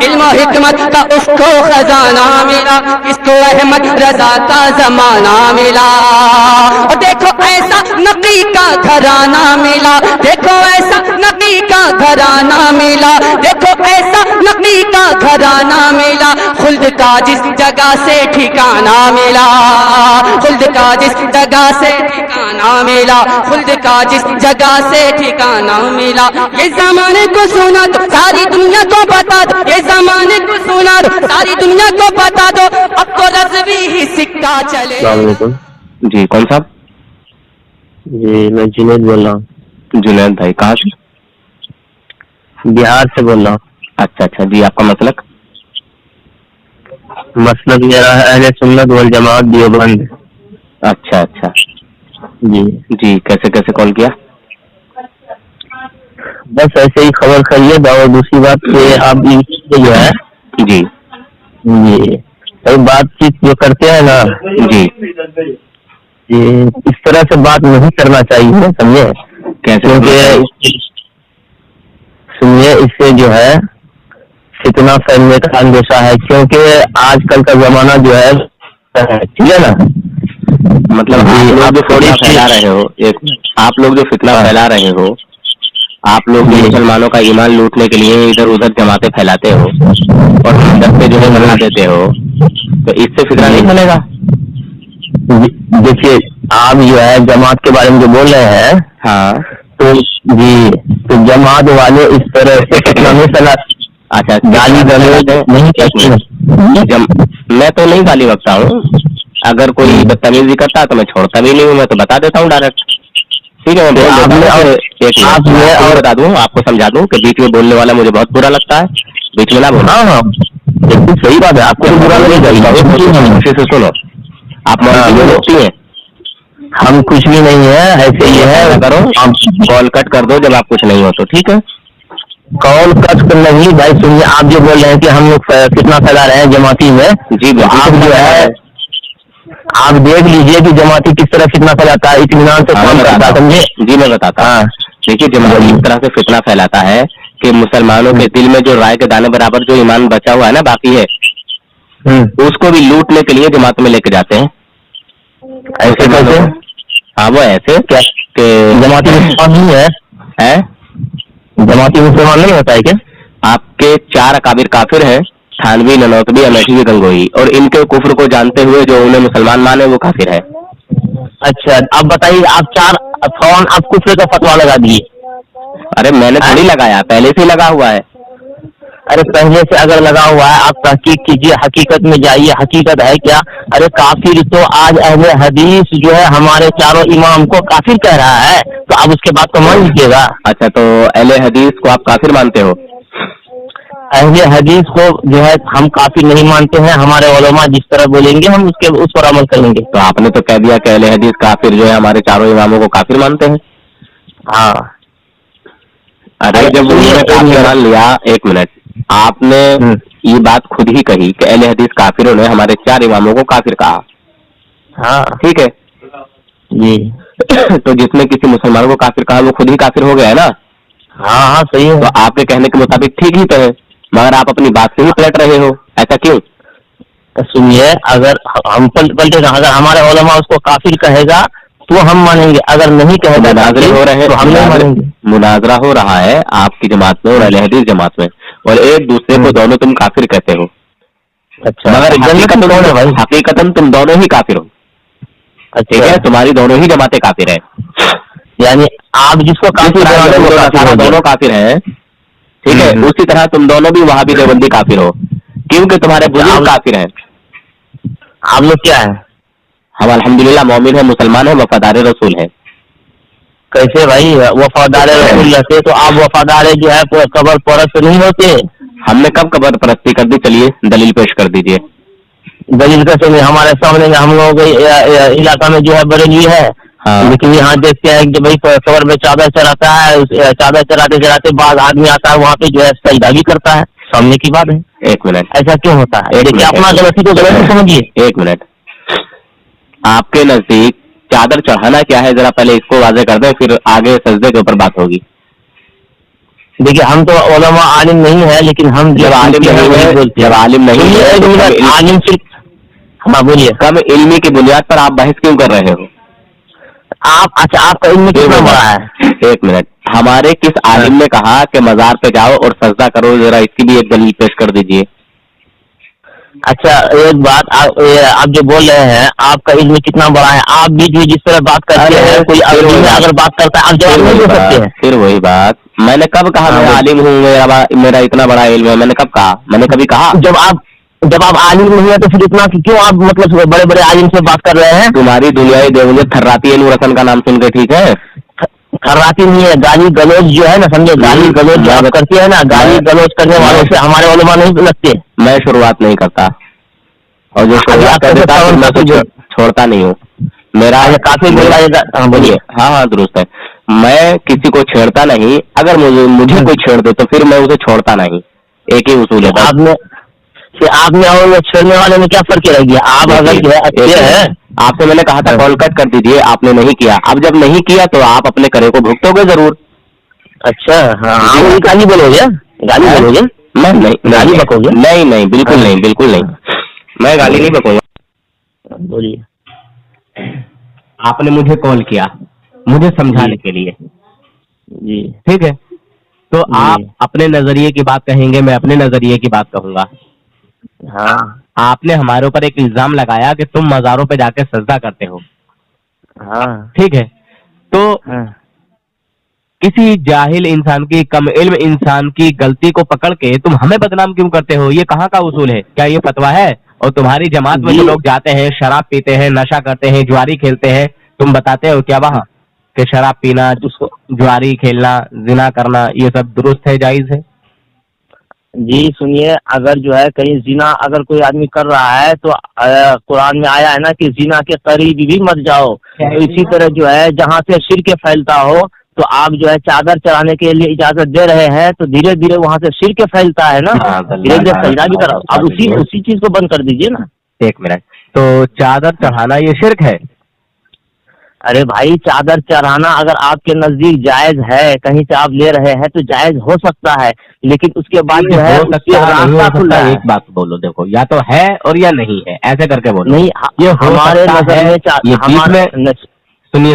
علم و حکمت کا اس کو خزانہ ملا، اس کو احمد رضا کا زمانہ ملا. اور دیکھو ایسا نبی کا گھرانہ ملا، دیکھو ایسا نبی کا گھرانہ ملا، دیکھو ایسا نبی کا گھرانہ ملا. خلد کا جس جگہ سے ٹھکانہ ملا، خلد کا جس جگہ سے ٹھکانہ ملا، خلد کا جس جگہ سے ٹھکانہ ملا. یہ زمانے کو سنا تو ساری دنیا کو بتا دو، یہ زمانے کو سنا دو ساری دنیا کو بتا دو، اب تو رضوی ہی سکہ چلے. السلام علیکم. جی کون صاحب؟ جی میں جنید بول رہا ہوں. جنید بھائی کہاں سے؟ بہار سے بول رہا ہوں. اچھا اچھا جی، آپ کا مسلک؟ مسلک میرا ہے اہل سنت والجماعت دیوبند. اچھا اچھا جی جی، کیسے کیسے کال کیا؟ بس ایسے ہی خبر خیریت. اور دوسری بات کہ آپ جو ہے جی جی بات چیت جو کرتے ہیں نا جی جی اس طرح سے بات نہیں کرنا چاہیے، سمجھے؟ کیسے؟ کیونکہ سنیے اس سے جو ہے فتنہ پھیلنے کا اندیشہ ہے، کیونکہ آج کل کا زمانہ جو ہے ٹھیک ہے نا. مطلب آپ لوگ جو فتنہ پھیلا رہے ہو، آپ لوگ جو فتنہ پھیلا رہے ہو، آپ لوگ جو مسلمانوں کا ایمان لوٹنے کے لیے ادھر ادھر جماعتیں پھیلاتے ہو اور مندر پہ جو ہے بنا دیتے ہو، تو اس سے فتنہ نہیں پھیلے گا؟ دیکھیے آپ جو ہے جماعت کے بارے میں جو بول رہے ہیں، ہاں تو جی تو جماعت والے اس طرح سے فتنہ نہیں پھیلاتے. اچھا، گالی گلوچ نہیں کرتے. میں تو نہیں گالی بکتا ہوں، اگر کوئی بدتمیزی کرتا ہے تو میں چھوڑتا بھی نہیں ہوں، میں تو بتا دیتا ہوں ڈائریکٹ. ٹھیک ہے، میں بول دیتا ہوں. ایک میں اور بتا دوں، آپ کو سمجھا دوں کہ بیچ میں بولنے والا مجھے بہت برا لگتا ہے. بیچ میں نہ بولنا. ہاں ہاں بالکل صحیح بات ہے. آپ کو برا نہیں لگے گا. سنو، آپ مولوی ہیں؟ ہم کچھ بھی نہیں ہے، ایسے ہی ہے. کرو کال کٹ کر دو جب آپ کچھ نہیں ہو تو، ٹھیک ہے؟ کال کٹ کرنا نہیں بھائی. سنیے آپ جو بول رہے ہیں کہ ہم لوگ کتنا پھیلا رہے ہیں جماعتی میں، جی آپ جو ہے آپ دیکھ لیجئے کہ جماعتی کس طرح فتنہ پھیلاتا ہے، اطمینان سے کام کرتا ہے، سمجھے؟ جی میں بتاتا ہوں. دیکھیے جماعت اس طرح سے فتنہ پھیلاتا ہے کہ مسلمانوں کے دل میں جو رائے کے دانے برابر جو ایمان بچا ہوا ہے نا، باقی ہے، اس کو بھی لوٹنے کے لیے جماعت میں لے کے جاتے ہیں. ایسے کیسے؟ ہاں وہ ایسے کہ جماعتی مسلمان نہیں ہے، جماعتی مسلمان نہیں ہوتا ہے کیا؟ آپ کے 4 اکابر کافر ہیں، تھانوی، ننوتوی، امیٹھی، گنگوئی، اور ان کے کفر کو جانتے ہوئے جو انہیں مسلمان مانے وہ کافر ہے. اچھا اب بتائیے، آپ 4 فون آپ کفر کا فتوا لگا دیے. ارے میں نے تھوڑی لگایا، پہلے سے لگا ہوا ہے. ارے پہلے سے اگر لگا ہوا ہے آپ تحقیق کیجیے، حقیقت میں جائیے، حقیقت ہے کیا؟ ارے کافر تو آج اہل حدیث جو ہے ہمارے چاروں امام کو کافر کہہ رہا ہے، تو آپ اس کے بعد تو مان لیجیے گا. اچھا تو اہل حدیث کو آپ کافر مانتے ہو؟ اہل حدیث کو جو ہے ہم کافر نہیں مانتے ہیں. ہمارے علماء جس طرح بولیں گے ہم اس پر عمل کریں گے. تو آپ نے تو کہہ دیا کہ اہل حدیث کافر جو ہے ہمارے چاروں اماموں کو کافر مانتے ہیں. ہاں ارے جب انہوں نے کافر مان لیا، ایک منٹ، آپ نے یہ بات خود ہی کہی کہ اہل حدیث کافروں نے ہمارے 4 اماموں کو کافر کہا. ہاں ٹھیک ہے جی. تو جس نے کسی مسلمان کو کافر کہا وہ خود ہی کافر ہو گیا ہے نا. ہاں ہاں صحیح ہے. تو آپ کے کہنے کے مطابق ٹھیک ہی تو ہے، مگر آپ اپنی بات سے ہی پلٹ رہے ہو، ایسا کیوں؟ سنیے، اگر ہم پلٹے گا، اگر ہمارے علماء اس کو کافر کہے گا تو ہم مانیں گے، اگر نہیں کہے گا مناظرے ہو رہے تو ہم نہیں مانیں گے. مناظرہ ہو رہا ہے آپ کی جماعت میں اور اہل حدیث جماعت میں، اور ایک دوسرے کو دونوں تم کافر کہتے ہو. اچھا مگر حقیقتاً تم دونوں ہی کافر ہو. ٹھیک ہے، تمہاری دونوں ہی جماعتیں کافر ہیں. یعنی آپ جس کو کافر دونوں کافر ہیں، ٹھیک ہے، اسی طرح تم دونوں بھی وہابی دیوبندی کافر ہو، کیونکہ تمہارے بزرگ کافر ہیں. آپ لوگ کیا ہیں؟ ہم الحمدللہ مومن ہیں، مسلمان ہیں، وفادار رسول ہیں. کیسے بھائی وفادار رسول رہتے تو آپ وفادار جو ہے قبر پرست نہیں ہوتے؟ ہم نے کب قبر پرستی کر دی؟ چلیے دلیل پیش کر دیجئے. دلیل کا سمجھے ہمارے سامنے ہم لوگوں کے علاقہ میں جو ہے بریلوی ہے، لیکن یہاں دیکھتے ہیں کہ بھائی قبر میں چادر چڑھاتا ہے، چادر چڑھاتے بعض آدمی آتا ہے وہاں پہ جو ہے سجدہ بھی کرتا ہے. سامنے کی بات ہے. ایک منٹ، ایسا کیوں ہوتا ہے؟ دیکھیے اپنا غلطی کو غلطی سمجھیے. ایک منٹ، آپ کے نزدیک چادر چڑھانا کیا ہے؟ ذرا پہلے اس کو واضح کر دیں، پھر آگے سجدے کے اوپر بات ہوگی. देखिए हम तो उलमा आलिम नहीं है, लेकिन हम जब आलिम नहीं है, जब आलिम नहीं है तो आलिम सिर्फ हाँ बोलिए। कम इल्मी की बुनियाद पर आप बहस क्यों कर रहे हो? आप अच्छा आपका इल्म कितना बड़ा है? एक मिनट, हमारे किस आलिम ने कहा कि मजार पे जाओ और सजदा करो? जरा इसकी भी एक दलील पेश कर दीजिए। अच्छा एक बात, आप जो बोल रहे हैं आपका इल्म कितना बड़ा है, आप बीच में जिस तरह बात करते हैं, कोई अगर बात करता है आप जवाब नहीं दे सकते हैं। फिर वही बात, मैंने कब कहा मैं आलिम हूँ, मेरा इतना बड़ा इल्म है? मैंने कब कहा? मैंने कभी कहा? जब आप आलिम नहीं है तो फिर इतना क्यों आप मतलब बड़े बड़े आलिम से बात कर रहे हैं? तुम्हारी दुनियाई देवनियत थर्राती है नूर हसन का नाम सुन के, ठीक है? खर्राती नहीं है, गाली गलौज जो है ना, समझे, गाली गलौज जो आप करती है ना, गाली गलौज करने वालों से हमारे उलमा नहीं लगते। मैं शुरुआत नहीं करता, और जो शुरुआत कर देता है मैं तो छोड़ता नहीं हूँ। मेरा काफी बोलिए। हाँ दुरुस्त है, मैं किसी को छेड़ता नहीं। अगर मुझे कोई छेड़ दे तो फिर मैं उसे छोड़ता नहीं। एक ही उसूल है। आपने और छेड़ने वाले में क्या फर्क रह गया? आप अगर जो है अच्छे हैं, आपसे मैंने कहा था कॉल कट कर दीजिए, आपने नहीं किया। अब जब नहीं किया तो आप अपने करे को भुगतोगे जरूर। अच्छा हाँ, गाली बोलोगे? गाली बोलोगे? मैं नहीं, गाली बकोगे? नहीं बिल्कुल नहीं, बिल्कुल नहीं, मैं गाली नहीं बकूंगा। बोलिए। आपने मुझे कॉल किया मुझे समझाने के लिए, जी ठीक है? तो आप अपने नजरिए की बात कहेंगे, मैं अपने नजरिए की बात कहूंगा। हाँ, आपने हमारे ऊपर एक इल्जाम लगाया कि तुम मजारों पे जाके सजदा करते हो, हाँ, ठीक है? तो हाँ। किसी जाहिल इंसान की, कम इल्म इंसान की गलती को पकड़ के तुम हमें बदनाम क्यों करते हो? ये कहाँ का उसूल है? क्या ये फतवा है? और तुम्हारी जमात में जो लोग जाते हैं, शराब पीते हैं, नशा करते हैं, जुआरी खेलते हैं, तुम बताते हो क्या वहाँ कि शराब पीना, जुआरी खेलना, जिना करना, ये सब दुरुस्त है, जायज है? जी सुनिए, अगर जो है कहीं जिना अगर कोई आदमी कर रहा है तो कुरान में आया है ना कि जिना के करीब भी मत जाओ। तो इसी तरह जो है जहाँ से शिर्क फैलता हो तो आप जो है चादर चढ़ाने के लिए इजाजत दे रहे हैं, तो धीरे धीरे वहाँ से शिर्क फैलता है ना, धीरे धीरे सजदा भी करो। आप उसी चीज को बंद कर दीजिए ना। एक मिनट, तो चादर चढ़ाना ये शिर्क है? अरे भाई, चादर चढ़ाना अगर आपके नजदीक जायज है, कहीं से आप ले रहे हैं तो जायज हो सकता है, लेकिन उसके बाद जो है रास्ता खुला है। एक बात बोलो, देखो, या तो है और या नहीं है, ऐसे करके बोलो। नहीं, ये हमारे नजर में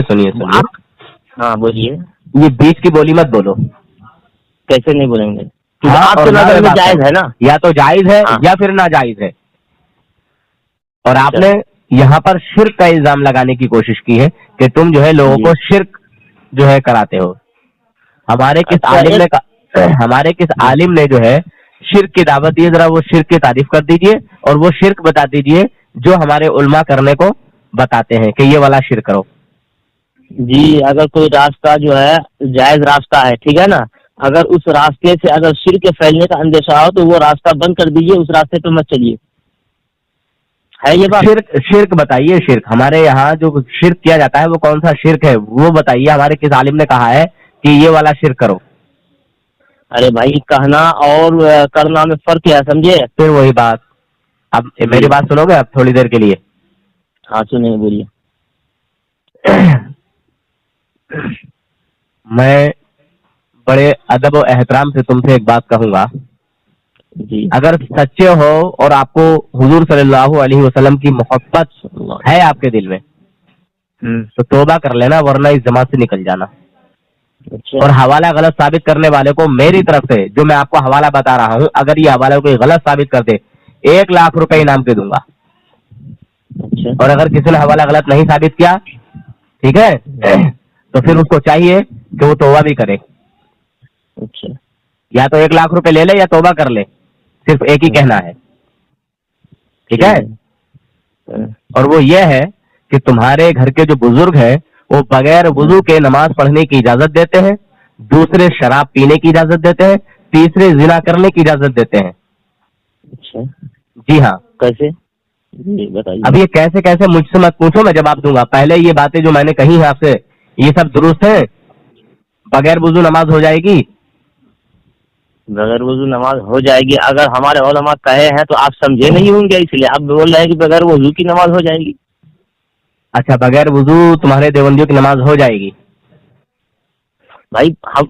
सुनिए हाँ बोलिए। ये बीच की बोली मत बोलो। कैसे नहीं बोलेंगे? आपके नजर में जायज है ना? या तो जायज है या फिर ना जायज है। और आपने यहाँ पर शिर्क का इल्जाम लगाने की कोशिश की है कि तुम जो है लोगों को शिर्क जो है कराते हो। हमारे किस आलिम ने जो है शिर्क की दावत दी, जरा वो शिर्क की तारीफ कर दीजिए और वो शिर्क बता दीजिए जो हमारे उलमा करने को बताते हैं कि ये वाला शिर्क करो। जी, अगर कोई रास्ता जो है जायज रास्ता है, ठीक है ना, अगर उस रास्ते से अगर शिर्क फैलने का अंदेशा हो तो वो रास्ता बंद कर दीजिए, उस रास्ते पे मत चलिए। है ये बात? शिर्क बताइए। शिर्क हमारे यहाँ जो शिर्क किया जाता है वो कौन सा शिर्क है, वो बताइए। हमारे किस आलिम ने कहा है कि ये वाला शिर्क करो? अरे भाई, कहना और करना में फर्क है, समझे? फिर वही बात। अब मेरी बात सुनोगे अब थोड़ी देर के लिए? हाँ सुनिए, बोलिए। मैं बड़े अदब और एहतराम से तुमसे एक बात कहूंगा। जी। अगर सच्चे हो और आपको हुजूर सल्लल्लाहु अलैहि वसल्लम की मोहब्बत है आपके दिल में, तो तौबा कर लेना, वरना इस जमात से निकल जाना। अच्छा। और हवाला गलत साबित करने वाले को मेरी तरफ से जो मैं आपको हवाला बता रहा हूँ, अगर ये हवाला कोई गलत साबित कर दे 1 लाख रुपए इनाम के दूंगा। अच्छा। और अगर किसी ने हवाला गलत नहीं साबित किया, ठीक है, तो फिर उसको चाहिए कि वो तौबा भी करे। अच्छा। या तो 1 लाख रुपए ले ले या तौबा कर ले, सिर्फ एक ही कहना है, ठीक है? और वो ये है कि तुम्हारे घर के जो बुजुर्ग हैं वो बगैर वुजू के नमाज पढ़ने की इजाजत देते हैं, दूसरे शराब पीने की इजाजत देते हैं, तीसरे जिना करने की इजाजत देते हैं। अच्छा। जी हाँ। कैसे? जी बताइए। अब ये कैसे कैसे मुझसे मत पूछो, मैं जवाब दूंगा। पहले ये बातें जो मैंने कही है आपसे, ये सब दुरुस्त है? बगैर वुजू नमाज हो जाएगी? बगैर वुजू नमाज हो जाएगी अगर हमारे उलमा कहे हैं, तो आप समझे नहीं होंगे, इसलिए आप बोल रहे हैं कि बगैर वुजू की नमाज हो जाएगी। अच्छा, बगैर वुजू तुम्हारे देवबंदियों की नमाज हो जाएगी? भाई हम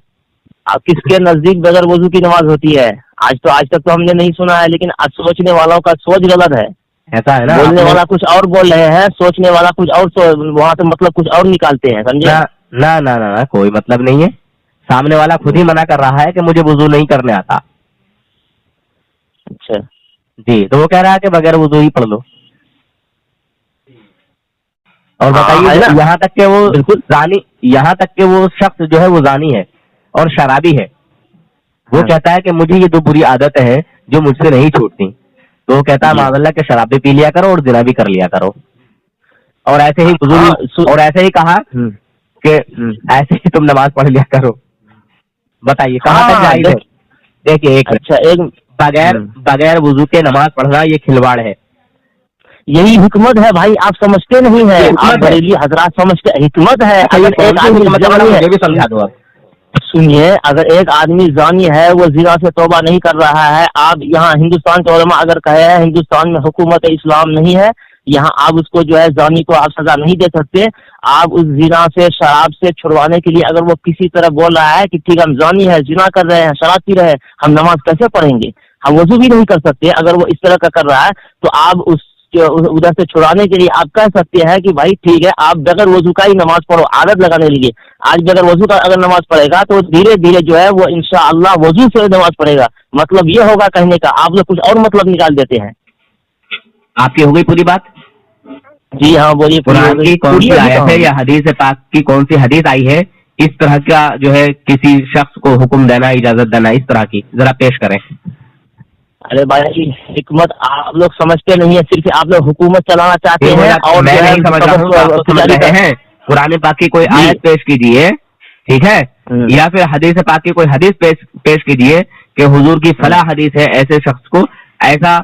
किसके नजदीक बगैर वजू की नमाज होती है? आज तक तो हमने नहीं सुना है, लेकिन आज सोचने वालों का सोच गलत है। ऐसा है ना, बोलने वाला कुछ और बोल रहे हैं, सोचने वाला कुछ और, वहाँ से मतलब कुछ और निकालते हैं, समझे? ना ना ना ना, कोई मतलब नहीं है। सामने वाला खुद ही मना कर रहा है कि मुझे वुजू नहीं करने आता। अच्छा जी, तो वो कह रहा है कि बगैर वुजू ही पढ़ लो। और बताइए, यहाँ तक के वो बिल्कुल जानी, यहाँ तक के वो शख्स जो है वो जानी है और शराबी है। वो कहता है कि मुझे ये दो बुरी आदत है जो मुझसे नहीं छूटती। तो वो कहता है माज़अल्लाह के शराब भी पी लिया करो और जिना भी कर लिया करो। और ऐसे ही और ऐसे ही कहा कि ऐसे ही तुम नमाज पढ़ लिया करो। बताइए कहाँ तक जायज़ है? देखिए बगैर वुजू के नमाज पढ़ना ये खिलवाड़ है। यही हिकमत है भाई, आप समझते नहीं है, आप बरेली हजरात समझते, हिकमत है। अगर एक आदमी मुझे भी समझा दो आप। सुनिए, अगर एक आदमी जानी है, वो जिना से तौबा नहीं कर रहा है, आप यहाँ हिंदुस्तान के उलमा अगर कहे हैं हिंदुस्तान में हुकूमत इस्लाम नहीं है, यहाँ आप उसको जो है जानी को आप सजा नहीं दे सकते। आप उस जिना से, शराब से छुड़वाने के लिए अगर वो किसी तरह बोल रहा है कि ठीक हम जानी है, जिना कर रहे हैं, शराब पी रहे हैं, हम नमाज कैसे पढ़ेंगे, हम वजू भी नहीं कर सकते, अगर वो इस तरह का कर रहा है, तो आप उधर से छुड़ाने के लिए आप कह सकते हैं कि भाई ठीक है, आप बगैर वजू का ही नमाज पढ़ो, आदत लगाने के लिए। आज बगैर वजू का अगर नमाज पढ़ेगा तो धीरे धीरे जो है वो इंशाअल्लाह वजू से नमाज पढ़ेगा। मतलब ये होगा कहने का, आप लोग कुछ और मतलब निकाल देते हैं। आपकी हो गई पूरी बात? जी हाँ, बोलिए। कुरान की कौन सी आयत है या हदीस पाक की कौन सी हदीस आई है इस तरह का जो है किसी शख्स को हुक्म देना, इजाजत देना, इस तरह की जरा पेश करें। अरे भाई, हिकमत आप लोग समझते नहीं है, सिर्फ आप लोग हुकूमत चलाना चाहते हैं। और मैं नहीं समझ रहा हूँ, आप तो समझ रहे हैं। कुरान पाक की कोई आयत पेश कीजिए, ठीक है, या फिर हदीस पाक की कोई हदीस पेश कीजिए कि हुजूर की फला हदीस है ऐसे शख्स को ऐसा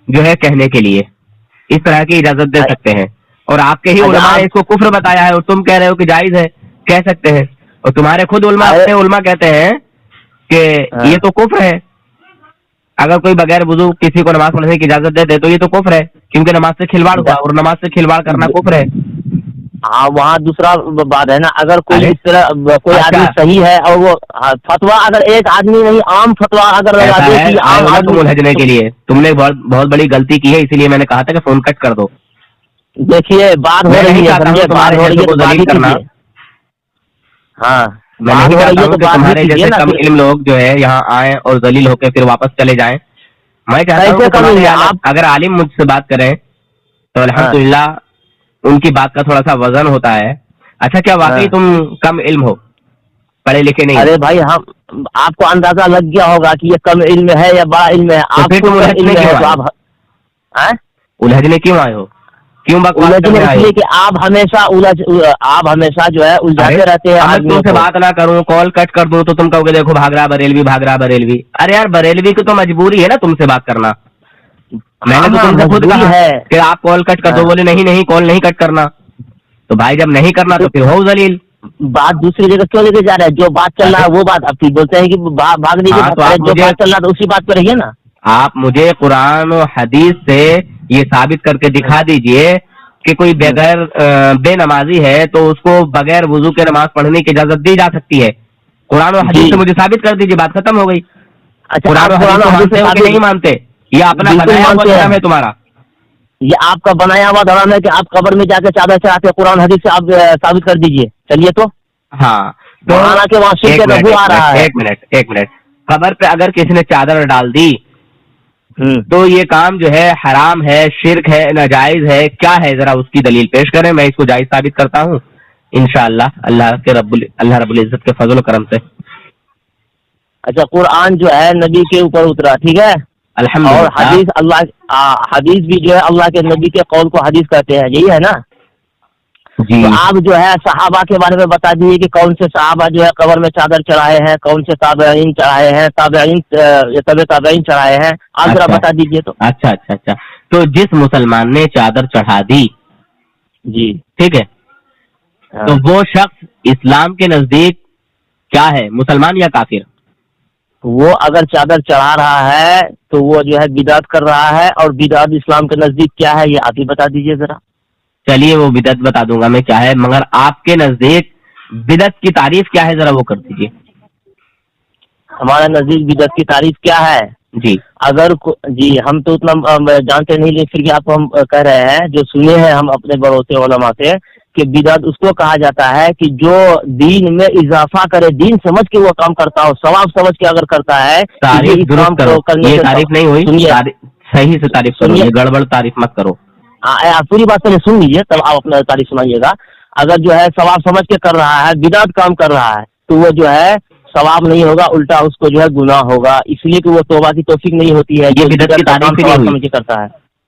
जो है कहने के लिए इस तरह की इजाजत दे सकते हैं। और आपके ही उलमा ने इसको कुफ्र बताया है और तुम कह रहे हो कि जायज है, कह सकते हैं। और तुम्हारे खुद उलमा कहते हैं कि ये तो कुफ्र है। अगर कोई बगैर वुजू किसी को नमाज पढ़ने की इजाजत दे दे तो ये तो कुफ्र है, क्योंकि नमाज से खिलवाड़ हुआ और नमाज से खिलवाड़ करना कुफ्र है। हाँ, वहाँ दूसरा बात है ना, अगर कोई इस तरह कोई आदमी सही है और वो फतवा, अगर एक आदमी नहीं आम फतवा अगर लगा दे कि आम आदमी उलझने के लिए, तुमने बहुत बड़ी गलती की है, इसीलिए मैंने कहा था कि फोन कट कर दो। देखिए बात हो रही है, बात हो रही है तो बात करना। हाँ, मैं नहीं चाहता हूँ कि तुम्हारे जैसे कम इल्म लोग जो है यहाँ आए और जलील होकर फिर वापस चले जाएं। मैं चाहता हूँ अगर आलिम मुझसे बात करें तो अल्हम्दुलिल्लाह उनकी बात का थोड़ा सा वजन होता है। अच्छा, क्या वाकई तुम कम इल्म हो, पढ़े लिखे नहीं? अरे भाई, हम आपको अंदाजा लग गया होगा कि ये कम इल्म है या बड़ा इल्म है। आप उलझने क्यों आए हो? क्यों उलझने इसलिए कि आप हमेशा जो है उलझाते रहते हैं। मैं तुमसे बात ना करूं, कॉल कट कर दूं तो तुम कहोगे देखो भाग रहा बरेलवी। अरे यार, बरेलवी की तो मजबूरी है ना तुमसे बात करना। मैंने तो तुमसे खुद कहा है कि आप कॉल कट कर दो, बोले नहीं कॉल नहीं कट करना। तो भाई जब नहीं करना तो फिर हो जलील। बात दूसरी जगह क्यों लेके जा रहे हैं? जो बात चल रहा है वो बात, अब फिर बोलते हैं कि भाग नहीं, जो बात चल रहा है उसी बात पे रहिए ना। आप मुझे कुरान और हदीस से ये साबित करके दिखा दीजिए कि कोई बगैर बेनमाजी है तो उसको बगैर वुजू के नमाज पढ़ने की इजाजत दी जा सकती है। कुरान और हदीस से मुझे साबित कर दीजिए, बात खत्म हो गई। कुरान और हदीस मानते हो कि नहीं मानते? ये अपना बनाया हुआ धर्म है तुम्हारा। ये आपका बनाया हुआ धर्म है कि आप कब्र में जाके चादर चढ़ाते हैं। कुरान हदीस से आप साबित कर दीजिए। चलिए तो हाँ, तो के वहाँ आ रहा है। एक मिनट, कब्र पे अगर किसी ने चादर डाल दी तो ये काम जो है हराम है, शिर्क है, नाजायज है, क्या है? जरा उसकी दलील पेश करें, मैं इसको जायज साबित करता हूँ इंशाअल्लाह अल्लाह रब्बुल इज्जत के फजल करम से। अच्छा, कुरान जो है नबी के ऊपर उतरा, ठीक है, और हदीस भी जो है अल्लाह के नबी के कौल को हदीस कहते हैं, यही है ना जी। तो आप जो है सहाबा के बारे में बता दीजिए कि कौन से सहाबा जो है कब्र में चादर चढ़ाए हैं, कौन से ताबईन चढ़ाए हैं, ताबईन चढ़ाए हैं, आप जरा बता दीजिए तो। अच्छा, तो जिस मुसलमान ने चादर चढ़ा दी जी, ठीक है, तो वो शख्स इस्लाम के नजदीक क्या है, मुसलमान या काफिर? वो अगर चादर चढ़ा रहा है तो वो जो है बिदात कर रहा है, और बिदात इस्लाम के नजदीक क्या है ये आप ही बता दीजिए जरा। चलिए, वो बिदअत बता दूंगा मैं क्या है, मगर आपके नजदीक बिदअत की तारीफ क्या है जरा वो कर दीजिए। ہمارے نزدیک بدعت کی تعریف کیا ہے؟ جی اگر جی ہم تو اتنا جانتے نہیں، لیکن پھر بھی آپ کو ہم کہہ رہے ہیں جو سنے ہیں ہم اپنے بڑوں سے علماء سے کہ بدعت اس کو کہا جاتا ہے کہ جو دین میں اضافہ کرے، دین سمجھ کے وہ کام کرتا ہو، ثواب سمجھ کے اگر کرتا ہے تعریف درست کرو، یہ تعریف نہیں ہوئی، صحیح سے تعریف کرو، یہ گڑبڑ تعریف مت کرو. آپ پوری بات پہلے سن لیجیے تب آپ اپنا تعریف سنائیے گا. اگر جو ہے ثواب سمجھ کے کر رہا ہے، بدعت کام کر رہا ہے، تو وہ جو ہے ثواب نہیں ہوگا، الٹا اس کو جو ہے گناہ ہوگا، اس لیے کہ وہ توبہ کی توفیق نہیں ہوتی ہے. یہ بدعت کی تعریف ہی نہیں ہوئی کرتا ہے،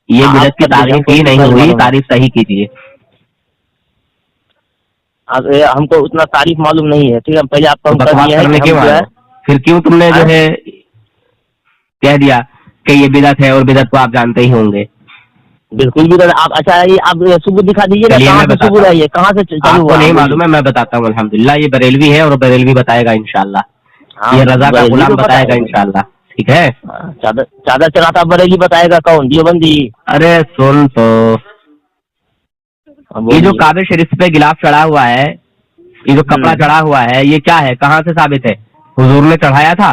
یہ بدعت کی تعریف ہی نہیں ہوئی، تعریف صحیح کیجیے. ہم کو اتنا تعریف معلوم نہیں ہے، ٹھیک ہے. پہلے آپ کو پھر کیوں تم نے جو ہے کہہ دیا کہ یہ بدعت ہے، اور بدعت کو آپ جانتے ہی ہوں گے. بالکل بھی آپ اچھا آپ ثبوت دکھا دیجیے گا، کہاں سے ثبوت ہے، یہ کہاں سے آپ کو نہیں معلوم ہے، میں بتاتا ہوں. الحمدللہ یہ بریلوی ہے اور بریلوی بتائے گا انشاءاللہ، یہ رضا کا غلام بتائے گا انشاءاللہ. ٹھیک ہے، چادر چڑھاتا بریلی بتائے گا کون؟ دیوبندی. ارے سن تو، یہ جو کعبہ شریف پہ غلاف چڑھا ہوا ہے، یہ جو کپڑا چڑھا ہوا ہے، یہ کیا ہے؟ کہاں سے ثابت ہے؟ حضور نے چڑھایا تھا؟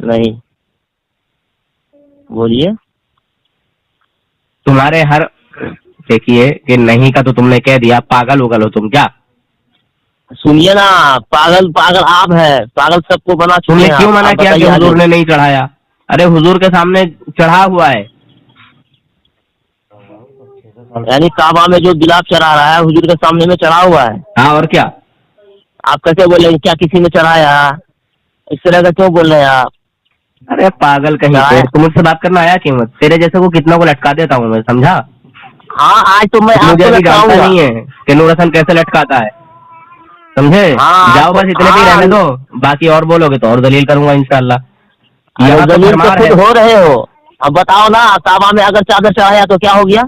نہیں. بولیے. تمہارے ہر دیکھیے کہ نہیں کا تو تم نے کہہ دیا. پاگل ہوگل ہو تم کیا؟ سنیے نا، پاگل آپ ہے، پاگل سب کو بنا. تم نے کیوں منع کیا کہ حضور نے نہیں چڑھایا؟ ارے حضور کے سامنے چڑھا ہوا ہے. یعنی کعبہ میں جو غلاف چڑھا رہا ہے حضور کے سامنے میں چڑھا ہوا ہے. ہاں اور کیا؟ آپ کیسے بول رہے ہیں؟ کیا کسی نے چڑھایا؟ اس طرح کا کیوں بول رہے ہیں آپ؟ ارے پاگل کہیں تو تم مجھ سے بات کرنا آیا کیوں؟ تیرے جیسے کو کتنا کو لٹکا دیتا ہوں میں، سمجھا؟ ہاں آج تو میں مجھے بھی جانتا نہیں ہے کہ نور حسن کیسے لٹکاتا ہے، سمجھے؟ جاؤ بس اتنے بھی رہنے دو، باقی اور بولو گے تو اور دلیل کروں گا انشاءاللہ. دلیل تو خود ہو رہے ہو. اب بتاؤ نا، کعبہ میں اگر چادر چڑھایا تو کیا ہو گیا؟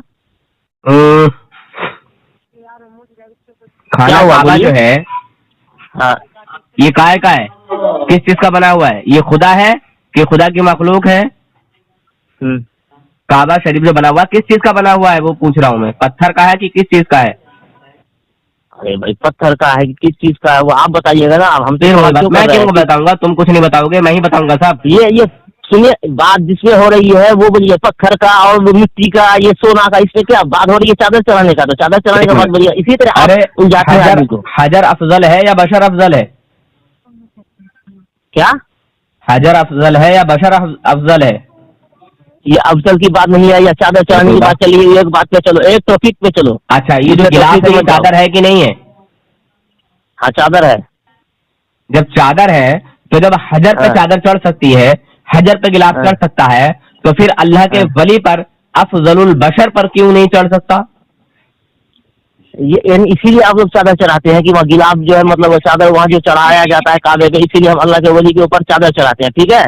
کھانا کعبہ جو ہے یہ کائے کا ہے؟ کس چیز کا بنا ہوا ہے؟ یہ خدا ہے کہ خدا کی مخلوق ہے؟ کعبہ شریف جو بنا ہوا کس چیز کا بنا ہوا ہے وہ پوچھ رہا ہوں میں. پتھر کا ہے کہ کس چیز کا ہے؟ ارے بھائی پتھر کا ہے کہ کس چیز کا ہے وہ آپ بتائیے گا نا. ہم میں کیوں بتاؤں گا؟ تم کچھ نہیں بتاؤ گے، میں ہی بتاؤں گا صاحب. یہ سنیے، بات جس میں ہو رہی ہے وہ بولیے. پتھر کا اور مٹی کا، یہ سونا کا، اس میں کیا بات ہو رہی ہے؟ چادر چڑھانے کا، تو چادر چڑھانے کا بات بولیے. اسی طرح حجر افضل ہے یا بشر افضل ہے؟ کیا حجر افضل ہے یا بشر افضل ہے؟ یہ افضل کی بات نہیں ہے، یا چادر چڑھانے کی بات چلیے. ایک بات پہ چلو، ایک ٹاپک پہ چلو. اچھا یہ جو گلاس ہے یہ چادر ہے کہ نہیں ہے؟ ہاں چادر ہے. جب چادر ہے تو جب حجر پہ چادر چڑھ سکتی ہے، حجر پہ گلاس چڑھ سکتا ہے، تو پھر اللہ کے ولی پر افضل البشر پر کیوں نہیں چڑھ سکتا؟ یہ اسی لیے آپ لوگ چادر چڑھاتے ہیں کہ وہاں گلاف جو ہے مطلب وہ چادر وہاں جو چڑھایا جاتا ہے کعبے پہ، اسی لیے ہم اللہ کے ولی کے اوپر چادر چڑھاتے ہیں. ٹھیک ہے.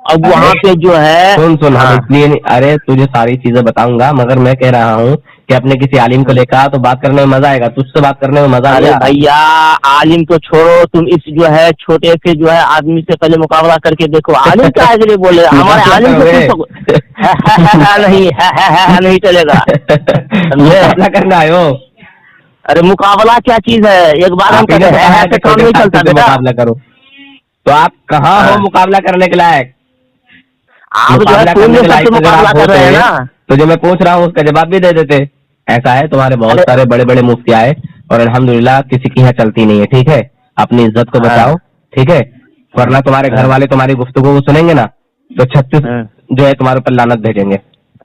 اب وہاں پہ جو ہے سن اس لیے ارے تجھے ساری چیزیں بتاؤں گا، مگر میں کہہ رہا ہوں کہ اپنے کسی عالم کو لے کر تو بات کرنے میں مزہ آئے گا. تجھ سے بات کرنے میں مزہ آئے گا. بھیا عالم کو چھوڑو، تم اس جو ہے چھوٹے سے جو ہے آدمی سے پہلے مقابلہ کر کے دیکھو. عالم کیا ہے لیے بولے؟ ہمارے عالم کو نہیں چلے گا. مقابلہ کرنا ہے وہ. ارے مقابلہ کیا چیز ہے؟ ایک بار ہم کام نہیں چلتا. مقابلہ کرو تو آپ کہاں ہو مقابلہ کرنے کے لائق؟ آپ جو ہے مقابلہ کر رہے ہیں نا، تو جو میں پوچھ رہا ہوں اس کا جواب بھی دے دیتے. ایسا ہے تمہارے بہت سارے بڑے بڑے مفتی آئے اور الحمدللہ کسی کی یہاں چلتی نہیں ہے. ٹھیک ہے، اپنی عزت کو بچاؤ. ٹھیک ہے، ورنہ تمہارے گھر والے تمہاری گفتگو کو سنیں گے نا تو 36 جو ہے تمہارے پر لعنت بھیجیں گے.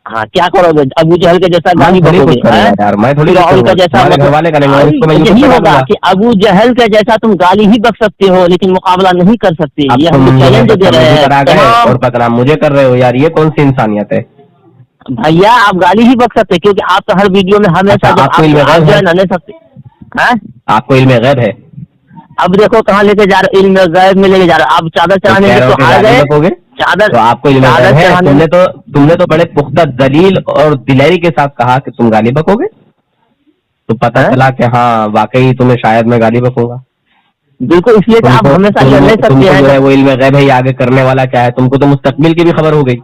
ہاں کیا کرو گے؟ ابو جہل کے جیسا گالی بکو گے یار؟ میں تھوڑی کا جیسا گھر والے کریں گے. یہی ہوگا کہ ابو جہل کا جیسا تم گالی ہی بک سکتے ہو لیکن مقابلہ نہیں کر سکتے. یہ ہم چیلنج دے رہے ہیں اور بدنام مجھے کر رہے ہو یار، یہ کون سی انسانیت ہے بھیا؟ آپ گالی ہی بک سکتے کیونکہ آپ کا ہر ویڈیو میں ہمیشہ آپ کو علم غیب ہے. اب دیکھو کہاں لے کے جا رہے، علم غیب میں لے کے جا رہے. اب چادر چڑھانے میں تو آ گئے. چادر تو آپ کو علم غیب ہے. تم نے تو بڑے پختہ دلیل اور دلیری کے ساتھ کہا کہ تم گالی بکو گے، تو پتہ چلا کہ ہاں واقعی تمہیں شاید میں گالی بکوں گا. بالکل، اس لیے آپ ہمیشہ لے سکتے ہیں. وہ علم غیب ہے، یہ آگے کرنے والا کیا ہے، تم کو تو مستقبل کی بھی خبر ہو گئی.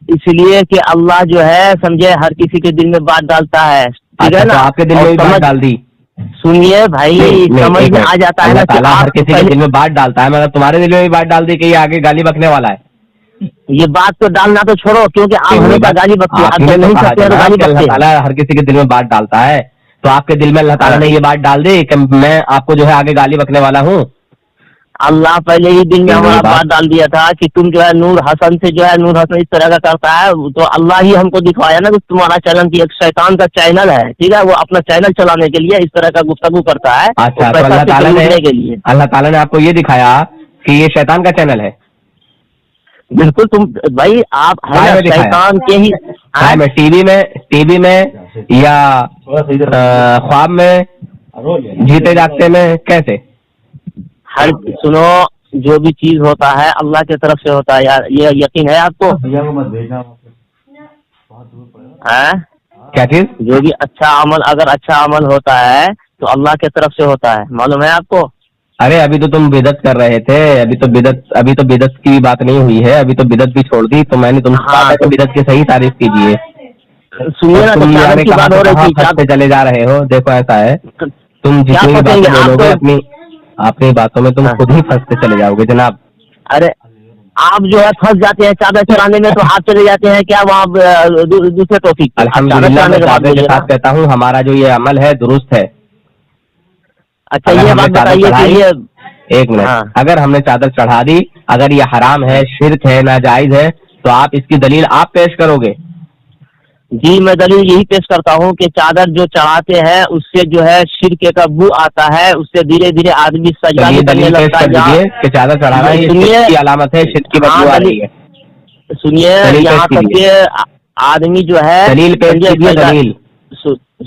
اس لیے کہ اللہ جو ہے سمجھے ہر کسی کے دل میں بات ڈالتا ہے. ٹھیک ہے نا، آپ کے دل میں بات ڈال دی. سنیے بھائی سمجھ میں آ جاتا ہے نا کہ ہر آپ کسی کے دل میں بات ڈالتا ہے، مگر تمہارے دل میں بھی بات ڈال دی کہ یہ آگے گالی بکنے والا ہے. یہ بات تو ڈالنا تو چھوڑو، کیونکہ آپ ہمیشہ گالی بکتے آپ نے نہیں کہا سکتے جناب گالی کہ اللہ بکتے. تعالیٰ ہر کسی کے دل میں بات ڈالتا ہے، تو آپ کے دل میں اللہ تعالیٰ نے یہ بات ڈال دی کہ میں آپ کو جو ہے آگے گالی بکنے والا ہوں. اللہ پہلے ہی دل میں ہمارا بات ڈال دیا تھا کہ تم جو ہے نور حسن سے جو ہے نور حسن اس طرح کا کرتا ہے، تو اللہ ہی ہم کو دکھوایا نا کہ تمہارا چینل کی ایک شیطان کا چینل ہے، ٹھیک ہے، وہ اپنا چینل چلانے کے لیے اس طرح کا گفتگو کرتا ہے. اچھا، تو اللہ تعالیٰ نے آپ کو یہ دکھایا کہ یہ شیطان کا چینل ہے. بالکل. تم بھائی آپ شیطان کے ہی میں ٹی وی میں یا خواب میں جیتے جاگتے میں کیسے؟ ہر سنو، جو بھی چیز ہوتا ہے اللہ کی طرف سے ہوتا ہے یار، یہ یقین ہے آپ کو؟ کیا چیز؟ جو بھی اچھا عمل، اگر اچھا عمل ہوتا ہے تو اللہ کی طرف سے ہوتا ہے، معلوم ہے آپ کو؟ ارے ابھی تو تم بدعت کر رہے تھے، ابھی تو بدعت کی بات نہیں ہوئی ہے، ابھی تو بدعت بھی چھوڑ دی، تو میں نے تم سے کہا کہ بدعت کی صحیح تعریف کیجیے. سنیے نا، تو چلے جا رہے ہو. دیکھو ایسا ہے، تم جتنی بھی باتیں بولو گے اپنی باتوں میں تم خود ہی پھنستے چلے جاؤ گے جناب. ارے آپ جو ہے پھنس جاتے ہیں چادر چڑھانے میں، تو آپ چلے جاتے ہیں کیا وہاں دوسرے ٹاپک؟ الحمدللہ میں چادر کے ساتھ کہتا ہوں ہمارا جو یہ عمل ہے درست ہے. اچھا یہ بات بتائیے کہ یہ ایک منٹ، اگر ہم نے چادر چڑھا دی، اگر یہ حرام ہے، شرک ہے، ناجائز ہے، تو آپ اس کی دلیل آپ پیش کرو گے. جی میں دلیل یہی پیش کرتا ہوں کہ چادر جو چڑھاتے ہیں اس سے جو ہے شرک کا بو آتا ہے، اس سے دھیرے دھیرے آدمی سجدہ کرنے لگتا ہے. کہ چادر چڑھانا یہ شرک کی علامت ہے، شرک کی بدبو آ رہی ہے. سنیے، یہاں تک کہ آدمی جو ہے دلیل پیش کیجیے. دلیل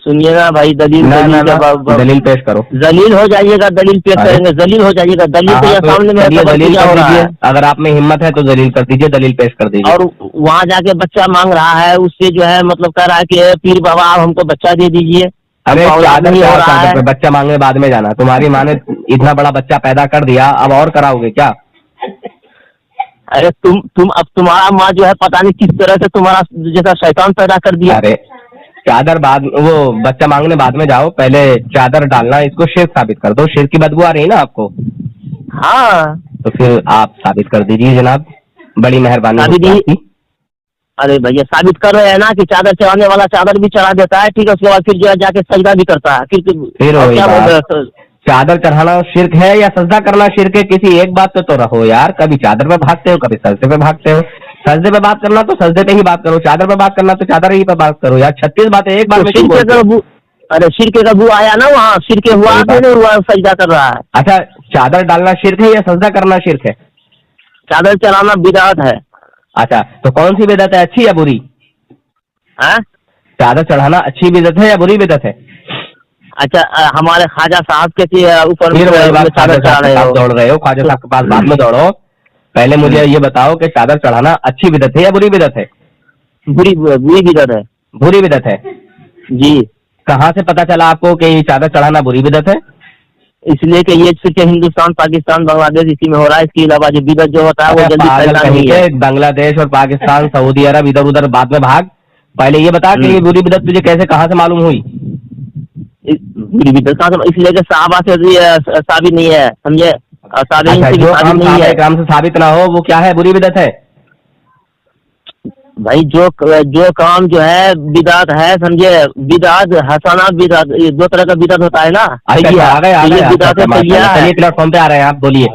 سنیے نا بھائی، دلیل پیش کرو. ذلیل ہو جائیے گا، دلیل پیش کریں گے، ذلیل ہو جائیے گا. دلیل تو یہ سامنے میں دلیل کر دیجیے، اگر آپ میں ہمت ہے تو دلیل کر دیجیے، دلیل پیش کر دیجیے. اور وہاں جا کے بچہ مانگ رہا ہے، اس سے جو ہے مطلب کہہ رہا ہے کہ پیر بابا آپ ہم کو بچہ دے دیجیے. ارے چادر پہ بچہ مانگنے بعد میں جانا، تمہاری ماں نے اتنا بڑا بچہ پیدا کر دیا، اب اور کراؤ گے کیا؟ ارے تم اب تمہارا ماں جو ہے پتہ نہیں کس طرح سے تمہارا جیسا شیطان پیدا کر دیا. ارے چادر بعد، وہ بچہ مانگنے بعد میں جاؤ، پہلے چادر ڈالنا، اس کو شرک ثابت کر دو. شرک کی بدبو آ رہی ہے نا آپ کو؟ ہاں تو پھر آپ ثابت کر دیجیے جناب، بڑی مہربانی. ارے بھیا ثابت کر رہے ہیں نا کہ چادر چڑھانے والا چادر بھی چڑھا دیتا ہے، ٹھیک ہے، اس کے بعد پھر جو ہے جا کے سجدہ بھی کرتا ہے. پھر چادر چڑھانا شرک ہے یا سجدہ کرنا شرک ہے؟ کسی ایک بات تو رہو یار، کبھی چادر پہ بھاگتے ہو، کبھی سجدے پہ بھاگتے ہو. سجدے پہ بات کرنا تو سجدے پہ ہی بات کرو، چادر پہ بات کرنا تو چادر ہی پہ بات کرو یار. 36 باتیں ایک بار میں. ارے شرک کا بو آیا نا وہاں، شرک ہوا نہیں ہوا، سجدہ کر رہا ہے. اچھا چادر ڈالنا شرک ہے یا سجدہ کرنا شرک ہے؟ چادر چڑھانا بدعت ہے. اچھا تو کون سی بدعت ہے، اچھی یا بری؟ چادر چڑھانا اچھی بدعت ہے یا بری بدعت ہے؟ اچھا ہمارے خواجہ صاحب کے اوپر دوڑ رہے ہو، خواجہ صاحب کے پاس بعد میں دوڑو. پہلے مجھے یہ بتاؤ کہ چادر چڑھانا اچھی بدعت ہے یا بری بدعت ہے؟ بری بدعت ہے. بری بدعت ہے جی. کہاں سے پتا چلا آپ کو کہ یہ چادر چڑھانا بری بدعت ہے؟ اس لیے کہ یہ صرف ہندوستان، پاکستان، بنگلہ دیش اسی میں ہو رہا ہے، اس کے علاوہ جو بدعت جو ہوتا ہے وہ جلدی پھیلتا نہیں ہے. بنگلہ دیش اور پاکستان، سعودی عرب، ادھر ادھر بعد میں بھاگ. پہلے یہ بتا کہ یہ بری بدعت تجھے کیسے، کہاں سے معلوم ہوئی؟ بری بدعت اس لیے کہ صحابہ سے ثابت نہیں ہے، سمجھے؟ جو کام صحابہ کرام سے ثابت نہ ہو وہ کیا ہے، بری بدعت ہے. بھائی جو کام جو ہے بدعت ہے، سمجھے؟ بدعت حسنہ، بدعت دو طرح کا بدعت ہوتا ہے نا. پلیٹ فارم پہ آ رہے ہیں آپ، بولیے.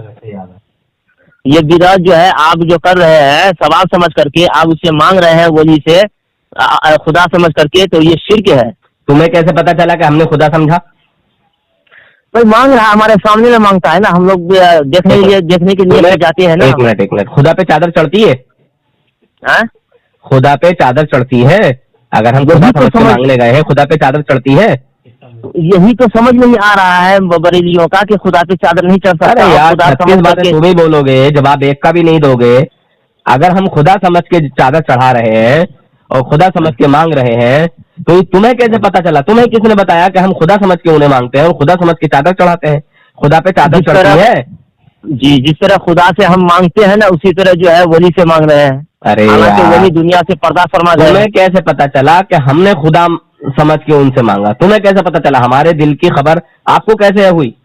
یہ بدعت جو ہے آپ جو کر رہے ہیں ثواب سمجھ کر کے، آپ اسے مانگ رہے ہیں ولی سے خدا سمجھ کر کے، تو یہ شرک ہے. تمہیں کیسے پتا چلا کہ ہم نے خدا سمجھا؟ بھائی مانگ رہا ہے، ہمارے سامنے میں مانگتا ہے نا، ہم لوگ دیکھنے کے لیے جاتے ہیں نا. ایک منٹ، خدا پہ چادر چڑھتی ہے؟ خدا پہ چادر چڑھتی ہے؟ اگر ہم خدا سمجھ کے مانگنے گئے ہیں، خدا پہ چادر چڑھتی ہے؟ یہی تو سمجھ نہیں آ رہا ہے بریلیوں کا کہ خدا پہ چادر نہیں چڑھ سکتا. یار 36 باتیں تم ہی بولو گے، جواب ایک کا بھی نہیں دو گے. اگر ہم خدا سمجھ کے چادر چڑھا رہے ہیں اور خدا سمجھ کے مانگ رہے ہیں، تو تمہیں کیسے پتا چلا؟ تمہیں کس نے بتایا کہ ہم خدا سمجھ کے انہیں مانگتے ہیں اور خدا سمجھ کے چادر چڑھاتے ہیں؟ خدا پہ چادر چڑھتی ہے؟ جی، جس طرح خدا سے ہم مانگتے ہیں نا، اسی طرح جو ہے ولی سے مانگ رہے ہیں. ارے ولی دنیا سے پردہ فرما گئے. تمہیں کیسے پتا چلا کہ ہم نے خدا समझ के उनसे मांगा, तुम्हें कैसे पता चला? हमारे दिल की खबर आपको कैसे हुई?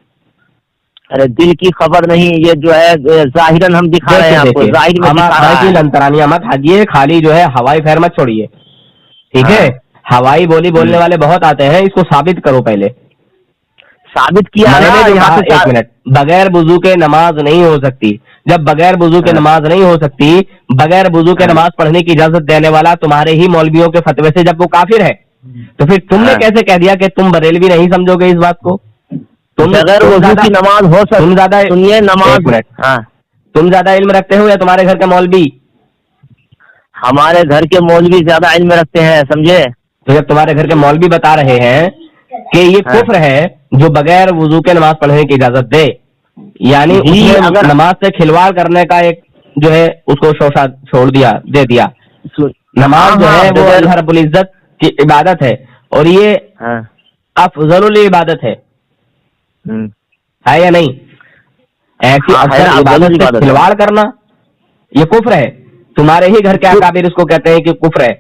अरे दिल की खबर नहीं, ये जो है जाहिरन हम दिखा रहे हैं आपको, जाहिर में दिखा रहा है। अंतरानिया मत हाजिए, खाली जो है हवाई फेर मत छोड़िए, ठीक है? हवाई बोली बोलने वाले बहुत आते हैं, इसको साबित करो पहले। साबित किया मैंने ना जो यहाँ कहा, पे। एक मिनट, बगैर वुजू के नमाज नहीं हो सकती। जब बगैर वुजू के नमाज नहीं हो सकती, बगैर वुजू के नमाज पढ़ने की इजाजत देने वाला तुम्हारे ही मौलवियों के फतवे से जब वो काफिर है, तो फिर तुमने कैसे कह दिया कि तुम बरेलवी नहीं समझोगे इस बात को? बगैर वजू की नमाज हो सकती, तुम ज्यादा सुनिए नमाज। हाँ, तुम ज्यादा इल्म रखते हो या तुम्हारे घर के मौलवी? हमारे घर के मौलवी ज्यादा इल्म रखते हैं, समझे? तो जब तुम्हारे घर के मौलवी बता रहे हैं कि ये कुफ्र है जो बगैर वुजू के नमाज पढ़ने की इजाजत दे, यानी उसने अगर नमाज से खिलवाड़ करने का एक जो है उसको शोषा छोड़ दिया, दे दिया। नमाज जो है वो अल्लाह रब्बुल इज्जत की इबादत है और ये अफजलुल इबादत है या नहीं? ऐसी अफजल इबादत से खिलवाड़ करना ये कुफ्र है। तुम्हारे ही घर के अकाबिर इसको कहते हैं कि कुफ्र है।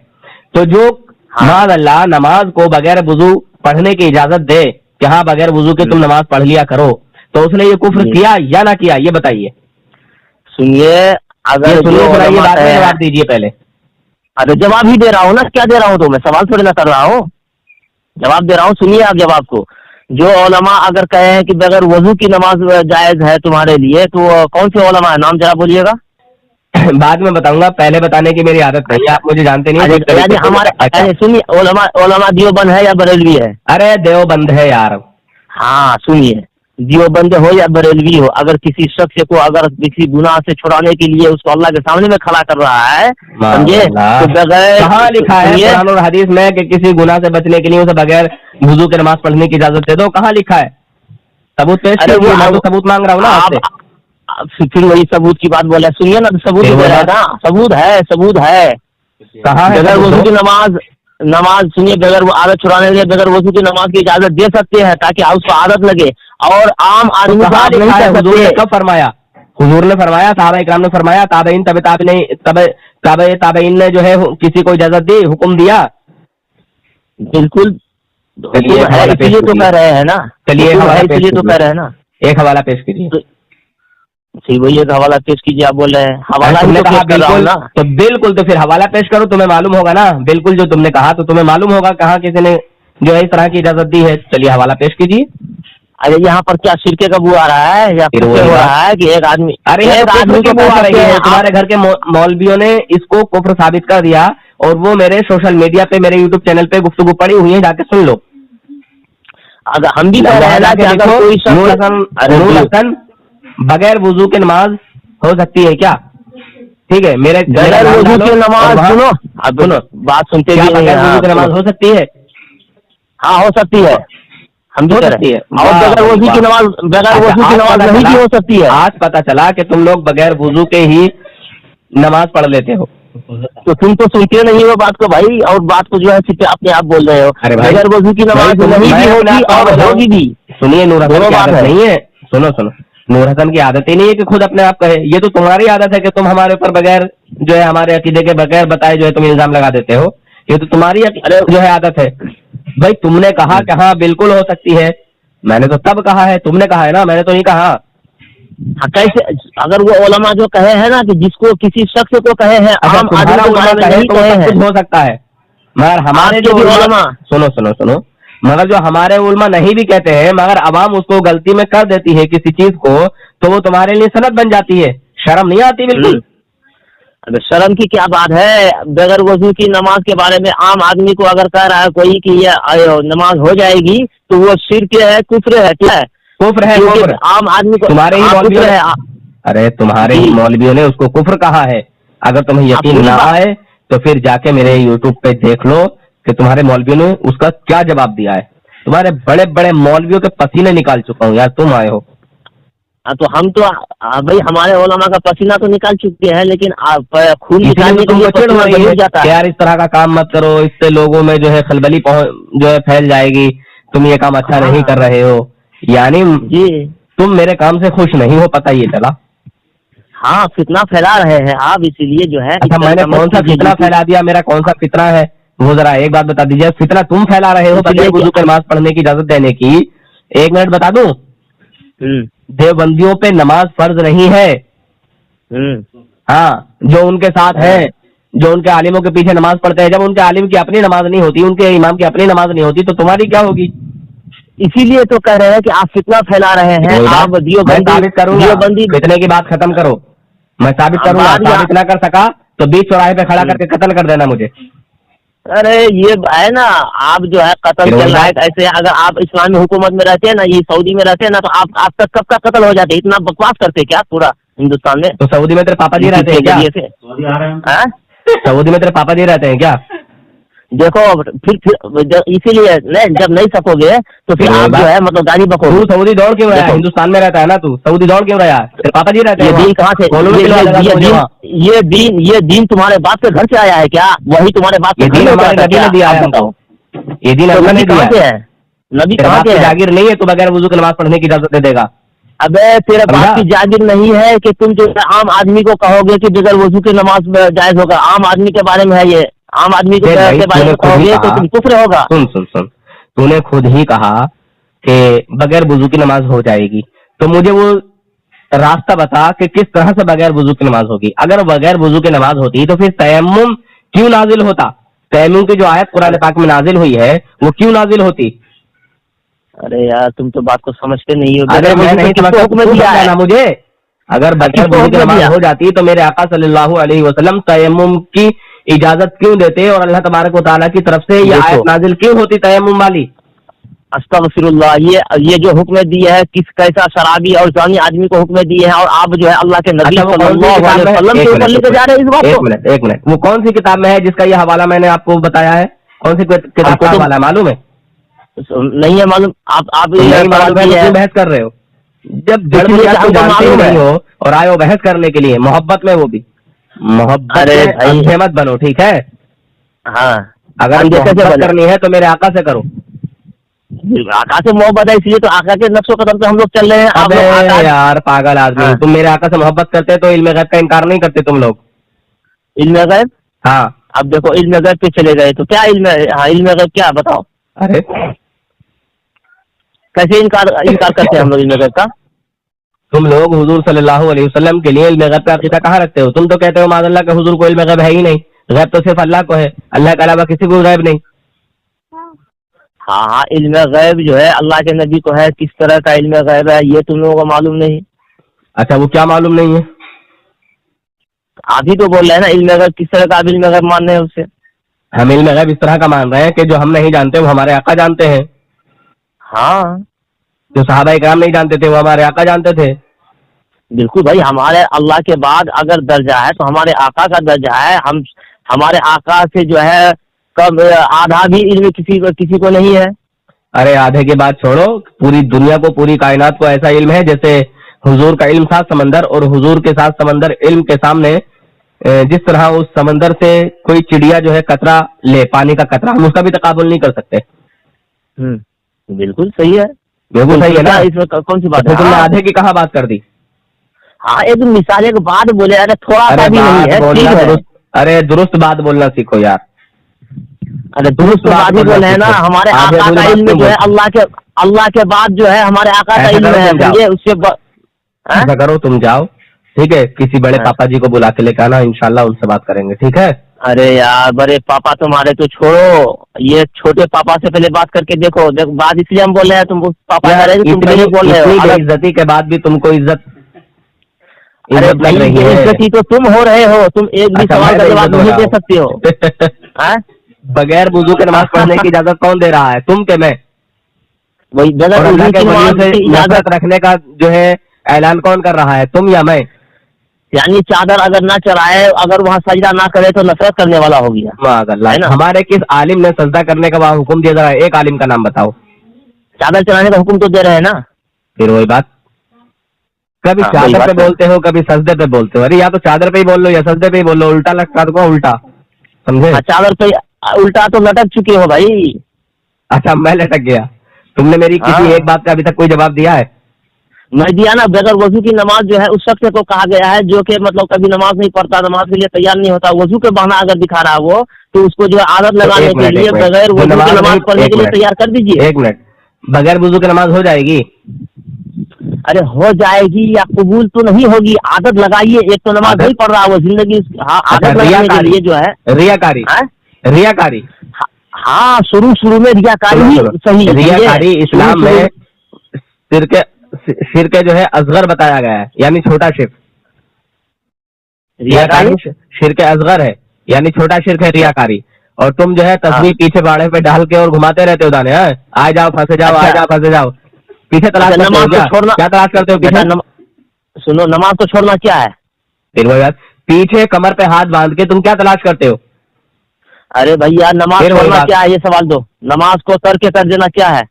तो जो माद अल्लाह नमाज को बगैर वुजू पढ़ने की इजाजत दे कि हाँ बगैर वुजू के तुम नमाज पढ़ लिया करो, तो उसने ये कुफ्र किया या ना किया, ये बताइए। सुनिए, अगर सुनिए सुनाइए, बात में जवाब दीजिए पहले। अरे जवाब ही दे रहा हूँ ना, क्या दे रहा हूँ? तो मैं सवाल थोड़ी ना कर रहा हूँ, जवाब दे रहा हूँ। सुनिए आप जवाब को। जो उलमा अगर कहे हैं कि बगैर वजू की नमाज जायज है तुम्हारे लिए, तो कौन से उलमा है? नाम जरा बोलिएगा। बाद में बताऊंगा, पहले बताने की मेरी आदत नहीं है, आप मुझे जानते नहीं। हमारे सुनिए, उलमा देवबंद है या बरेलवी है? अरे देवबंद है यार। हाँ सुनिए, देवबंद हो या बरेलवी हो, अगर किसी शख्स को अगर किसी गुनाह से छुड़ाने के लिए उसको अल्लाह के सामने में खड़ा कर रहा है, समझे? तो बगैर, कहाँ लिखा है कुरान और हदीस में कि किसी गुनाह से बचने के लिए उसे बगैर वुजू के नमाज पढ़ने की इजाजत दे दो? कहाँ लिखा है? सबूत पेश कीजिए। मैं तो सबूत मांग रहा हूँ ना आपसे। फिर वही सबूत की बात बोले, सुनिए ना, सबूत ना, सबूत है। कहाँ है? बगैर वजू की नमाज सुनिए, बगैर आदत छुड़ाने के लिए बगैर वजू की नमाज की इजाजत दे सकते हैं ताकि उसको आदत लगे, और आम आदमी नहीं कर सकते। कब फरमाया? हुजूर ने फरमाया, सहाबा इकराम ने फरमाया, ताबईन ताबईन ने जो है किसी को इजाजत दी, हुक्म दिया? बिल्कुल, इसलिए तो कह रहे हैं ना। चलिए, इसलिए तो कह रहे हैं ना। एक हवाला पेश कीजिए। ठीक, वही एक हवाला पेश कीजिए। आप बोल रहे हैं हवाला ही तो पेश कर रहा हूं ना। तो बिल्कुल, तो फिर हवाला पेश करो, तुम्हें मालूम होगा ना। बिल्कुल जो तुमने कहा तो तुम्हें मालूम होगा कहाँ किसी ने जो है इस तरह की इजाजत दी है। चलिए हवाला पेश कीजिए। अरे यहाँ पर क्या शिरके का बू आ रहा है या कुछ हो रहा है कि एक आदमी? अरे एक आदमी की बू आ रही है। तुम्हारे घर के मौलवियों ने इसको कुफ्र साबित कर दिया और वो मेरे सोशल मीडिया पे, मेरे यूट्यूब चैनल पे गुफ्तगू पड़ी हुई है, जाके सुन लो। अगर हम भी कह रहे हैं ना कि अगर कोई नूर हसन बगैर वुजू के नमाज हो सकती है क्या? ठीक है, मेरे बगैर वजू की नमाज सुनो, बात सुनते भी बगैर वजू की नमाज हो सकती है? हाँ हो सकती है, हम भी सकती है। और बगैर वजू की नमाज नहीं भी हो सकती है। आज पता चला कि तुम लोग बगैर वजू के ही नमाज पढ़ लेते हो। तो तुम तो सुनते नहीं हो बात को भाई, और बात को जो है सिर्फ अपने आप बोल रहे हो। बगैर वजू की नमाज नहीं भी होगी और होगी भी। सुनिए, नूर हसन की आदत नहीं है, सुनो, नूर हसन की आदत ही नहीं है कि खुद अपने आप कहे। ये तो तुम्हारी आदत है कि तुम हमारे ऊपर बगैर जो है हमारे अकीदे के बगैर बताए जो है तुम इल्जाम लगा देते हो। ये तो तुम्हारी जो है आदत है। भाई तुमने कहा कि हाँ बिल्कुल हो सकती है, मैंने तो तब कहा है, तुमने कहा है ना, मैंने तो नहीं कहा। हाँ, कैसे? अगर वो उलमा जो कहे हैं ना कि जिसको किसी शख्स को कहे हैं, आम आदमी को नहीं कहे हैं, कुछ हो सकता है। मगर हमारे जो उलमा, सुनो, मगर जो हमारे उलमा नहीं भी कहते हैं, मगर अवाम उसको गलती में कर देती है किसी चीज को, तो वो तुम्हारे लिए सनद बन जाती है। शर्म नहीं आती बिल्कुल? अरे शर्म की क्या बात है? बगैर वजू की नमाज के बारे में आम आदमी को अगर कह रहा है कोई कि ये नमाज हो जाएगी, तो वो शिर्क है, कुफ्र है, क्या है? कुफ्र है। आम आदमी को तुम्हारे ही मौलवियों ने, अरे तुम्हारे ही मौलवियों ने उसको कुफ्र कहा है। अगर तुम्हें यकीन ना आए तो फिर जाके मेरे यूट्यूब पे देख लो कि तुम्हारे मौलवियों ने उसका क्या जवाब दिया है। तुम्हारे बड़े बड़े मौलवियों के पसीने निकाल चुका हूँ यार, तुम आए हो। तो हम तो भाई हमारे उलमा का पसीना तो निकाल चुके हैं, लेकिन खून निकालने के लिए पसीना नहीं जाता है। यार इस तरह का काम मत करो, इससे लोगों में जो है खलबली जो है फैल जाएगी। तुम ये काम अच्छा नहीं कर रहे हो, यानी जी तुम मेरे काम से खुश नहीं हो, पता ये चला। हाँ, फितना फैला रहे हैं आप, इसीलिए जो है। अच्छा, मैंने कौन सा फितना फैला दिया? मेरा कौन सा फितना है? वो जरा एक बात बता दीजिए, फितना तुम फैला रहे हो बगैर वुजू के नमाज पढ़ने की इजाजत देने की। एक मिनट बता दूं, देवबंदियों पे नमाज फर्ज नहीं है। हाँ, जो उनके साथ है, जो उनके आलिमों के पीछे नमाज पढ़ते हैं, जब उनके आलिम की अपनी नमाज नहीं होती, उनके इमाम की अपनी नमाज नहीं होती, तो तुम्हारी क्या होगी? इसीलिए तो कह रहे हैं कि आप फितना फैला रहे हैं। आप मैं साबित करूंगा, फितने की बात खत्म करो, मैं साबित करूंगा। साबित ना कर सका तो बीच चौराहे पे खड़ा करके कत्ल कर देना मुझे। अरे ये है ना, आप जो है कत्ल चल रहा है ऐसे। अगर आप इस्लामी हुकूमत में रहते हैं ना, ये सऊदी में रहते हैं ना, तो आप तक कब का कत्ल हो जाते। इतना बकवास करते क्या पूरा हिंदुस्तान में? तो सऊदी में तेरे पापा जी रहते हैं क्या? सऊदी में तेरे पापा जी रहते हैं क्या? देखो फिर इसीलिए जब नहीं सकोगे तो फिर आप जो है मतलब गाली बको। तू सऊदी दौड़ क्यों रहा है? हिंदुस्तान में रहता है ना तू, सऊदी दौड़ क्यों रहा है? तेरे पापा जी रहते हैं। ये दीन कहाँ से? ये दीन तुम्हारे बाप के घर से आया है क्या? वही तुम्हारे बाप के घर हमारे नबी ने दिया है। ये दीन अल्लाह ने दिया है। नबी कहाँ के जागीर नहीं है, तू बगैर वुजू की नमाज पढ़ने की इजाजत दे देगा? अबे तेरे बाप की जागीर नहीं है कि तुम जो आम आदमी को कहोगे कि बगैर वजू की नमाज जायज होगा। आम आदमी के बारे में है ये। आम आदमी के बारे में कहोगे तो तुम कुफ्र होगा। सुन, तूने खुद ही कहा कि बगैर वजू की नमाज हो जाएगी, तो मुझे वो रास्ता बता कि किस तरह से बगैर वजू की नमाज होगी। अगर बगैर वजू की नमाज होती तो फिर तयम्मुम क्यों नाजिल होता? तयम्मुम की जो आयत कुरान पाक में नाजिल हुई है वो क्यों नाजिल होती? अरे यार तुम तो बात को समझते नहीं हो। अगर मैं नहीं समझता ना मुझे, अगर बगैर वजू की नमाज हो जाती तो मेरे आका सल्लल्लाहु अलैहि वसल्लम तयम्मुम की इजाजत क्यों देते और अल्लाह तबारक व तआला की तरफ से ये आयत नाजिल क्यों होती तयम्मुम वाली? अस्तगफिरुल्लाह, ये जो हुक्म दिए है किस कैसा शराबी और जानी आदमी को हुक्म दिए हैं, और आप जो है अल्लाह के नबी सल्लल्लाहु अलैहि वसल्लम के ऊपर लेके जा रहे हैं इस बात को। एक मिनट, वो कौन सी किताब में है जिसका ये हवाला मैंने आपको बताया है? कौन सी किताब का हवाला मालूम है? नहीं है मालूम। आप बहस कर रहे हो जब जानते नहीं हो और आए हो बहस करने के लिए, मोहब्बत में, वो भी मोहब्बत में मत बनो, ठीक है? हाँ, अगर मोहब्बत करनी है तो मेरे आका से करो। आका से मोहब्बत है इसलिए तो आका के नक्शो कदम पे हम लोग चल रहे हैं। अबे यार पागल आदमी, तुम मेरे आका से मोहब्बत करते तो इल्म गैब का इनकार नहीं करते तुम लोग। इल्म गैब? हाँ, अब देखो इल्म गैब पे चले गए तो क्या इल्म गैब क्या बताओ? अरे कैसे इनकार करते हैं हम लोग इल्म गैब का? तुम लोग हुजूर सल्लल्लाहु अलैहि वसल्लम के लिए इल्म गैब का अकीदा कहाँ रखते हो? तुम तो कहते हो माज़अल्लाह के हुजूर को इल्म गैब है ही नहीं, गैब तो सिर्फ अल्लाह को है, अल्लाह के अलावा किसी को गैब नहीं। हाँ, इल्म गैब जो है अल्लाह के नबी को है। किस तरह का इल्म गैब है ये तुम लोगों को मालूम नहीं? अच्छा, वो क्या मालूम नहीं है? आप ही तो बोल रहे हैं ना इल्म गैब किस तरह का आप इल्म गैब मान रहे हैं उससे। हम इल्म गैब इस तरह का मान रहे हैं कि जो हम नहीं जानते वो हमारे आका जानते हैं। हाँ, जो सहाबा इकराम नहीं जानते थे वो हमारे आका जानते थे। बिल्कुल भाई, हमारे अल्लाह के बाद अगर दर्जा है तो हमारे आका का दर्जा है। हम हमारे आका से जो है कब आधा भी इल्म किसी को नहीं है। अरे आधे की बात छोड़ो, पूरी दुनिया को, पूरी कायनात को ऐसा इल्म है जैसे हुजूर का इल्म था समंदर, और हुजूर के साथ समंदर इल्म के सामने जिस तरह उस समंदर से कोई चिड़िया जो है कतरा ले, पानी का कतरा, हम उसका भी तकाबुल नहीं कर सकते। बिल्कुल सही है, बिल्कुल सही है ना? इसमें कौन सी बात है? तुमने आधे की कहाँ बात कर दी? हाँ, एक मिसाल एक बात बोले, अरे थोड़ा सा भी नहीं है, ठीक है? अरे दुरुस्त बात बोलना सीखो यार। अरे दुरुस्त बात ही बोले है ना। हमारे आका का इल्म जो है अल्लाह के बाद जो है हमारे आका का इल्म है, उससे ऐसा करो, तुम जाओ, ठीक है, किसी बड़े पापा जी को बुला के लेकर आना, इंशाल्लाह उनसे बात करेंगे, ठीक है? अरे यार, बड़े पापा तुम्हारे तो छोड़ो, ये छोटे पापा से पहले बात करके देखो। बात इसलिए हम बोल रहे हैं, तुम पापा तुम नहीं बोल रहे हो। इज्जती के बाद भी तुमको इज्जत लग रही है। इज्जती तो तुम हो रहे हो, तुम एक भी सवाल का जवाब नहीं दे सकते हो। बगैर वुजू के नमाज पढ़ने की इजाजत कौन दे रहा है, तुम के मैं? वही इजाजत रखने का जो है ऐलान कौन कर रहा है, तुम या मैं? यानी चादर अगर ना चढ़ाए, अगर वहाँ सजदा ना करे तो नफरत करने वाला हो गया। हमारे किस आलिम ने सजदा करने का वहाँ हुक्म दिया? जरा एक आलिम का नाम बताओ। चादर चढ़ाने का हुक्म तो दे रहे हैं ना। फिर वही बात, कभी चादर पे बोलते हो, कभी सजदे पे बोलते हो। अरे या तो चादर पे ही बोल लो या सजदे पे ही बोल लो, उल्टा लगता तो उल्टा, समझे? चादर पे उल्टा तो लटक चुके हो भाई। अच्छा, मैं लटक गया? तुमने मेरी किसी एक बात का अभी तक कोई जवाब दिया है? میں دیا نا, بغیر وضو کی نماز جو ہے اس شخص کو کہا گیا ہے جو کہ مطلب کبھی نماز نہیں پڑھتا, نماز کے لیے تیار نہیں ہوتا, وضو کے بہانا اگر دکھا رہا وہ, تو اس کو جو ہے عادت لگانے کے لیے بغیر وضو کی نماز پڑھنے کے لیے تیار کر دیجیے. ایک منٹ, بغیر وضو کی نماز ہو جائے گی؟ ارے ہو جائے گی یا قبول تو نہیں ہوگی, عادت لگائیے. ایک تو نماز نہیں پڑھ رہا وہ زندگی, عادت لگانے کے لیے جو ہے ریاکاری, ریاکاری, ہاں شروع میں ریاکاری صحیح. ریاکاری اسلام میں شرک جو ہے اصغر بتایا گیا ہے, یعنی چھوٹا شرک. ریاکاری شرک اصغر ہے, یعنی چھوٹا شرک ہے ریاکاری. اور تم جو ہے تصویر پیچھے باڑے پہ ڈال کے اور گھماتے رہتے ہو دانے, آ جاؤ پھنسے جاؤ, آ جاؤ پھنسے جاؤ, پیچھے تلاش چھوڑنا, کیا تلاش کرتے ہو پیچھے؟ سنو, نماز تو چھوڑنا کیا ہے؟ پھر وہی بات, پیچھے کمر پہ ہاتھ باندھ کے تم کیا تلاش کرتے ہو؟ ارے بھیا نماز چھوڑنا کیا ہے یہ سوال دو, نماز کو ترک کر دینا کیا ہے؟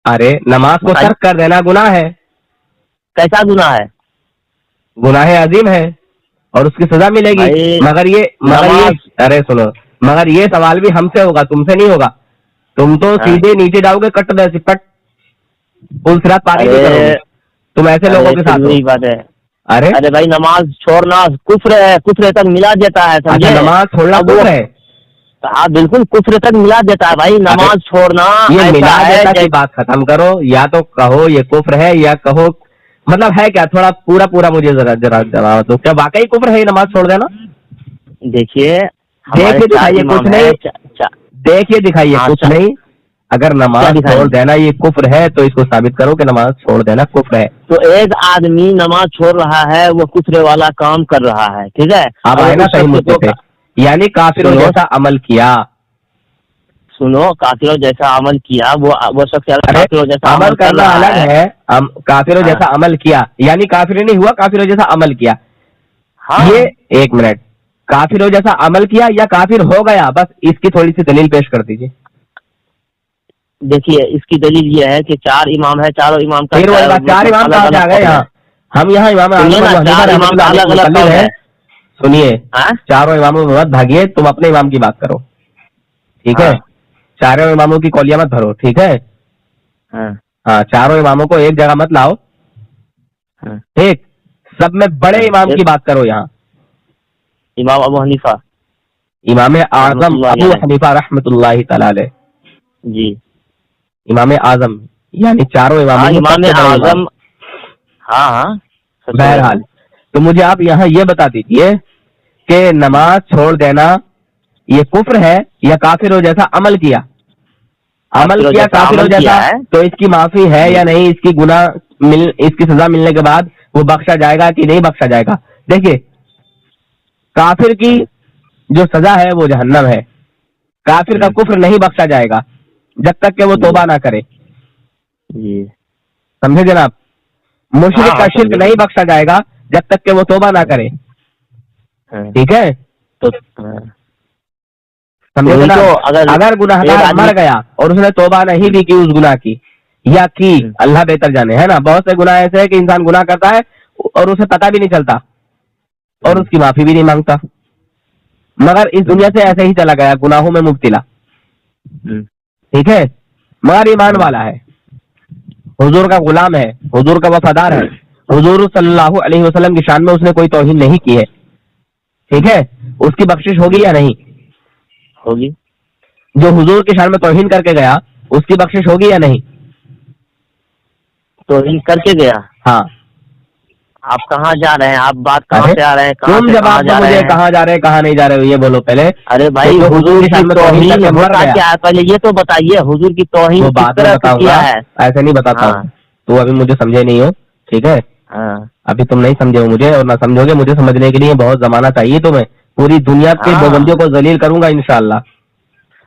ارے نماز کو ترک کر دینا گناہ ہے. کیسا گناہ ہے؟ گناہ عظیم ہے اور اس کی سزا ملے گی. مگر یہ ارے سنو, مگر یہ سوال بھی ہم سے ہوگا, تم سے نہیں ہوگا. تم تو سیدھے نیچے جاؤ گے کٹ دے پٹ, پل صراط پاری نہیں کرو گے. تم ایسے لوگوں کے ساتھ وہی بات ہے. ارے بھائی نماز چھوڑنا کفر ہے, کفر تک ملا دیتا ہے. اچھا نماز چھوڑنا کفر ہے؟ ہاں بالکل کفر تک ملا دیتا ہے بھائی نماز چھوڑنا. یہ ملا دیتا کی بات ختم کرو, یا تو کہو یہ کفر ہے یا کہو مطلب ہے کیا, تھوڑا پورا مجھے ذرا جواب دو, کیا واقعی کفر ہے یہ نماز چھوڑ دینا؟ دیکھیے دکھائیے کچھ نہیں, دیکھیے دکھائیے کچھ نہیں. اگر نماز چھوڑ دینا یہ کفر ہے تو اس کو ثابت کرو کہ نماز چھوڑ دینا کفر ہے. تو ایک آدمی نماز چھوڑ رہا ہے, وہ کفر والا کام کر رہا ہے, ٹھیک ہے. اب آئے نا صحیح مجھے پہ, یعنی کافروں جیسا عمل کیا. سنو, کافروں جیسا عمل کیا, وہ سب کافروں جیسا عمل کرنا الگ ہے. کافروں جیسا عمل کیا یعنی کافر نہیں ہوا, کافروں جیسا عمل کیا. یہ ایک منٹ, کافروں جیسا عمل کیا یا کافر ہو گیا, بس اس کی تھوڑی سی دلیل پیش کر دیجیے. دیکھیے اس کی دلیل یہ ہے کہ 4 امام ہے, چاروں امام کا 4 امام کہاں سے آ گئے یہاں؟ ہم یہاں امام الگ ہے. سنیے, چاروں اماموں میں مت بھاگیے, تم اپنے امام کی بات کرو, ٹھیک ہے. چاروں اماموں کی کولیاں مت بھرو, ٹھیک ہے. ہاں چاروں اماموں کو ایک جگہ مت لاؤ, ٹھیک. سب میں بڑے امام کی بات کرو یہاں, امام ابو حنیفہ, امام اعظم ابو حنیفہ رحمۃ اللہ تعالی علیہ. جی امام اعظم یعنی چاروں امام اعظم. ہاں بہرحال تو مجھے آپ یہاں یہ بتا دیجیے کہ نماز چھوڑ دینا یہ کفر ہے یا کافر ہو جیسا عمل کیا؟ عمل کیا کافر ہو جیسا, تو اس کی معافی ہے یا نہیں؟ اس کی اس کی سزا ملنے کے بعد وہ بخشا جائے گا کہ نہیں بخشا جائے گا؟ دیکھیے کافر کی جو سزا ہے وہ جہنم ہے. کافر کا کفر نہیں بخشا جائے گا جب تک کہ وہ توبہ نہ کرے, سمجھے جناب. مشرک کا شرک نہیں بخشا جائے گا جب تک کہ وہ توبہ نہ کرے, ٹھیک ہے. سمجھے جناب, اگر گناہگار مر گیا اور اس نے توبہ نہیں بھی کی اس گناہ کی, یا کی اللہ بہتر جانے, ہے نا. بہت سے گناہ ایسے ہیں کہ انسان گناہ کرتا ہے اور اسے پتہ بھی نہیں چلتا اور اس کی معافی بھی نہیں مانگتا, مگر اس دنیا سے ایسے ہی چلا گیا گناہوں میں مبتلا, ٹھیک ہے. مگر ایمان والا ہے, حضور کا غلام ہے, حضور کا وفادار ہے, حضور صلی اللہ علیہ وسلم کی شان میں اس نے کوئی توہین نہیں کی ہے, ٹھیک ہے. اس کی بخشش ہوگی یا نہیں ہوگی؟ جو حضور کی شان میں توہین کر کے گیا اس کی بخشش ہوگی یا نہیں؟ توہین کر کے گیا, ہاں. آپ کہاں جا رہے ہیں؟ آپ بات کہاں سے آ رہے ہیں؟ تم جواب دو مجھے, کہاں جا رہے ہیں کہاں نہیں جا رہے ہو یہ بولو پہلے. ارے بھائی حضور کی توہین ہوتا کیا ہے پہلے یہ تو بتائیے, حضور کی توہین کس طرح کیا ہے؟ ایسے نہیں بتاتا ہوں, تو ابھی مجھے سمجھے نہیں ہو, ٹھیک ہے. ابھی تم نہیں سمجھے ہو مجھے اور نہ سمجھو گے. مجھے سمجھنے کے لیے بہت زمانہ چاہیے تمہیں. پوری دنیا کے پابندیوں کو ذلیل کروں گا انشاءاللہ.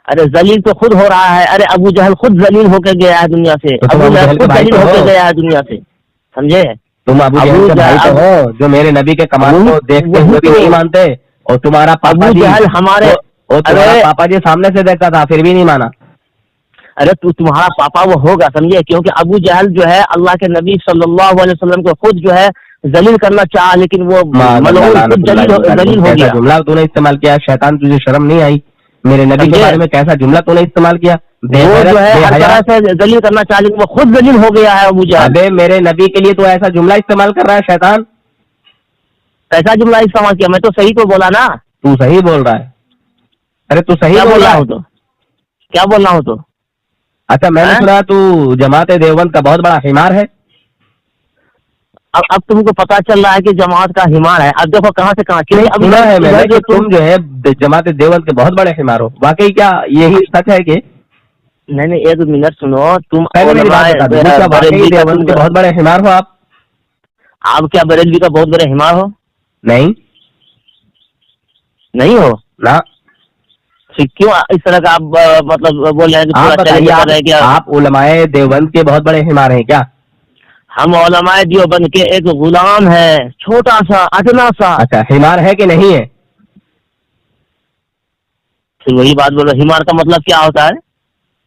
ارے ذلیل تو خود ہو رہا ہے. ارے ابو جہل خود ذلیل ہو کے گیا ہے دنیا سے, ابو جہل خود ذلیل ہو کے گیا ہے دنیا سے, سمجھے. تم ابو جہل کے بھائی تو ہو جو میرے نبی کے کمال کو دیکھتے ہوئے بھی نہیں مانتے, اور تمہارا پاپا جہل ہمارے پاپا جی سامنے سے دیکھتا تھا پھر بھی نہیں مانا. ارے تو تمہارا پاپا وہ ہوگا, سمجھے, کیونکہ ابو جہل جو ہے اللہ کے نبی صلی اللہ علیہ وسلم کو خود جو ہے ذلیل کرنا چاہا, لیکن وہ ذلیل ہو گیا. جملہ تو نے استعمال کیا, شیطان تجھے شرم نہیں آئی؟ मेरे नबी के बारे में कैसा जुमला तूने इस्तेमाल किया, वो जो है हर तरह से जलील करना चाह, लेकिन वो खुद जलील हो गया है अबू जहल। अबे मेरे नबी के लिए तो ऐसा जुमला इस्तेमाल कर रहा है शैतान। कैसा जुमला इस्तेमाल किया? मैं तो सही तो बोला ना। तू सही बोल रहा है। अरे तू सही क्या बोल रहा हूँ तो क्या बोल रहा हूँ तो? अच्छा मैंने सुना तू जमात देवबंद का बहुत बड़ा हिमार है। अब तुमको पता चल रहा है कि जमात का हिमार है। अब देखो कहाँ से कहाँ सुना है मैंने कि तुम जो है जमात देवबंद के बहुत बड़े हिमार हो। वाकई क्या यही सच है कि? नहीं, एक मिनट सुनो। तुम देवबंद के बहुत बड़े हिमार हो आप क्या बरेलवी का बहुत बड़े हिमार हो? नहीं हो ना। क्यों इस तरह का आप मतलब बोल रहे हैं? आप उलमाए देवबंद के बहुत बड़े हिमार हैं क्या? हम उलमाए देवबंद के एक गुलाम है, छोटा सा अदना सा। अच्छा हिमार है कि नहीं है? फिर वही बात बोलो, हिमार का मतलब क्या होता है?